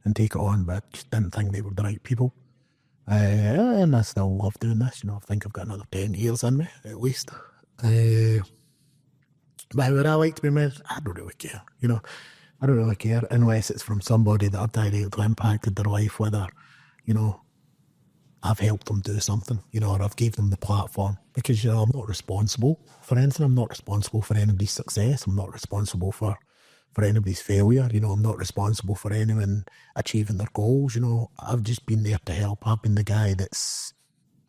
and take it on, but I just didn't think they were the right people. And I still love doing this. You know, I think I've got another 10 years in me, at least. But would I like to be made? I don't really care, you know. I don't really care unless it's from somebody that I've directly impacted their life, whether, you know, I've helped them do something, you know, or I've gave them the platform. Because, you know, I'm not responsible for anything. I'm not responsible for anybody's success. I'm not responsible for anybody's failure. You know, I'm not responsible for anyone achieving their goals. You know, I've just been there to help. I've been the guy that's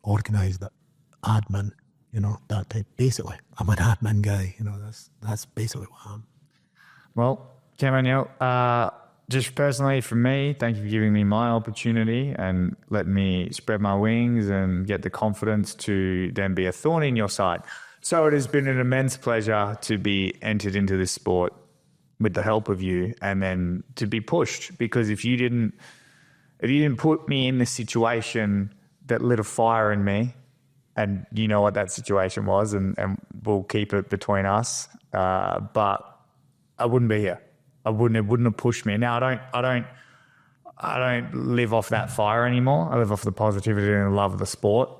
organised it, admin, you know, that type. Basically, I'm an admin guy. You know, that's basically what I am. Well, Cam ONeill, just personally for me, thank you for giving me my opportunity and letting me spread my wings and get the confidence to then be a thorn in your side. So it has been an immense pleasure to be entered into this sport with the help of you, and then to be pushed, because if you didn't put me in this situation that lit a fire in me, and you know what that situation was, and we'll keep it between us, but I wouldn't be here. It wouldn't have pushed me. Now I don't live off that fire anymore. I live off the positivity and the love of the sport.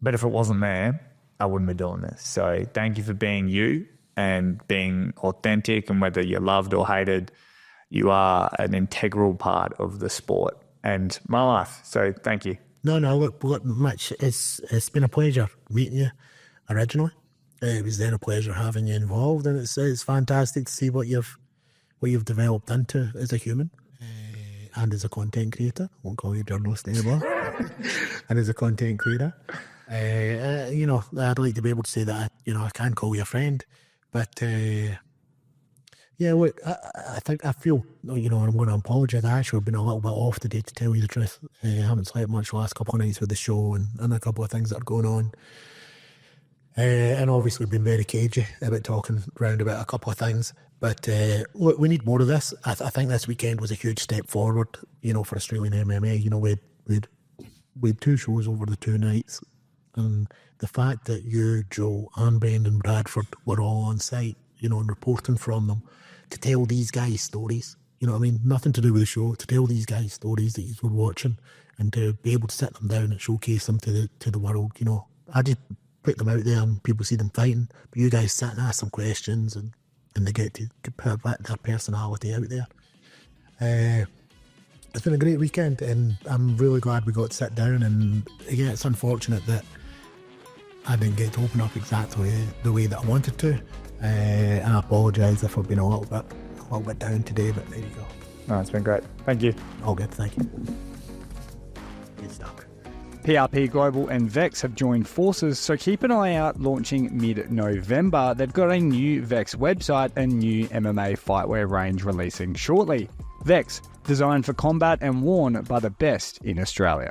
But if it wasn't there, I wouldn't be doing this. So thank you for being you and being authentic, and whether you're loved or hated, you are an integral part of the sport and my life. So thank you. No, look, Mitch, it's been a pleasure meeting you originally. It was then a pleasure having you involved, and it's fantastic to see what you've developed into as a human and as a content creator. I won't call you a journalist anymore. And as a content creator, you know, I'd like to be able to say that I can call you a friend, but yeah, look, I feel, you know, I'm going to apologise. I actually have been a little bit off today, to tell you the truth. I haven't slept much the last couple of nights with the show and a couple of things that are going on. And obviously been very cagey about talking round about a couple of things. But look, we need more of this. I think this weekend was a huge step forward, you know, for Australian MMA. You know, we had 2 shows over the 2 nights. And the fact that you, Joe, and Ben and Bradford were all on site, you know, and reporting from them, to tell these guys stories, you know what I mean? Nothing to do with the show, to tell these guys stories that you were watching, and to be able to sit them down and showcase them to the world, you know. I just put them out there and people see them fighting, but you guys sit and ask them questions and they get to put their personality out there. It's been a great weekend, and I'm really glad we got to sit down. And yeah, it's unfortunate that I didn't get to open up exactly the way that I wanted to. I apologise if I've been a little bit down today, but there you go. No, it's been great. Thank you. All good, thank you. Good stuff. PRP Global and Vex have joined forces, so keep an eye out. Launching mid-November, they've got a new Vex website and new MMA fightwear range releasing shortly. Vex, designed for combat and worn by the best in Australia.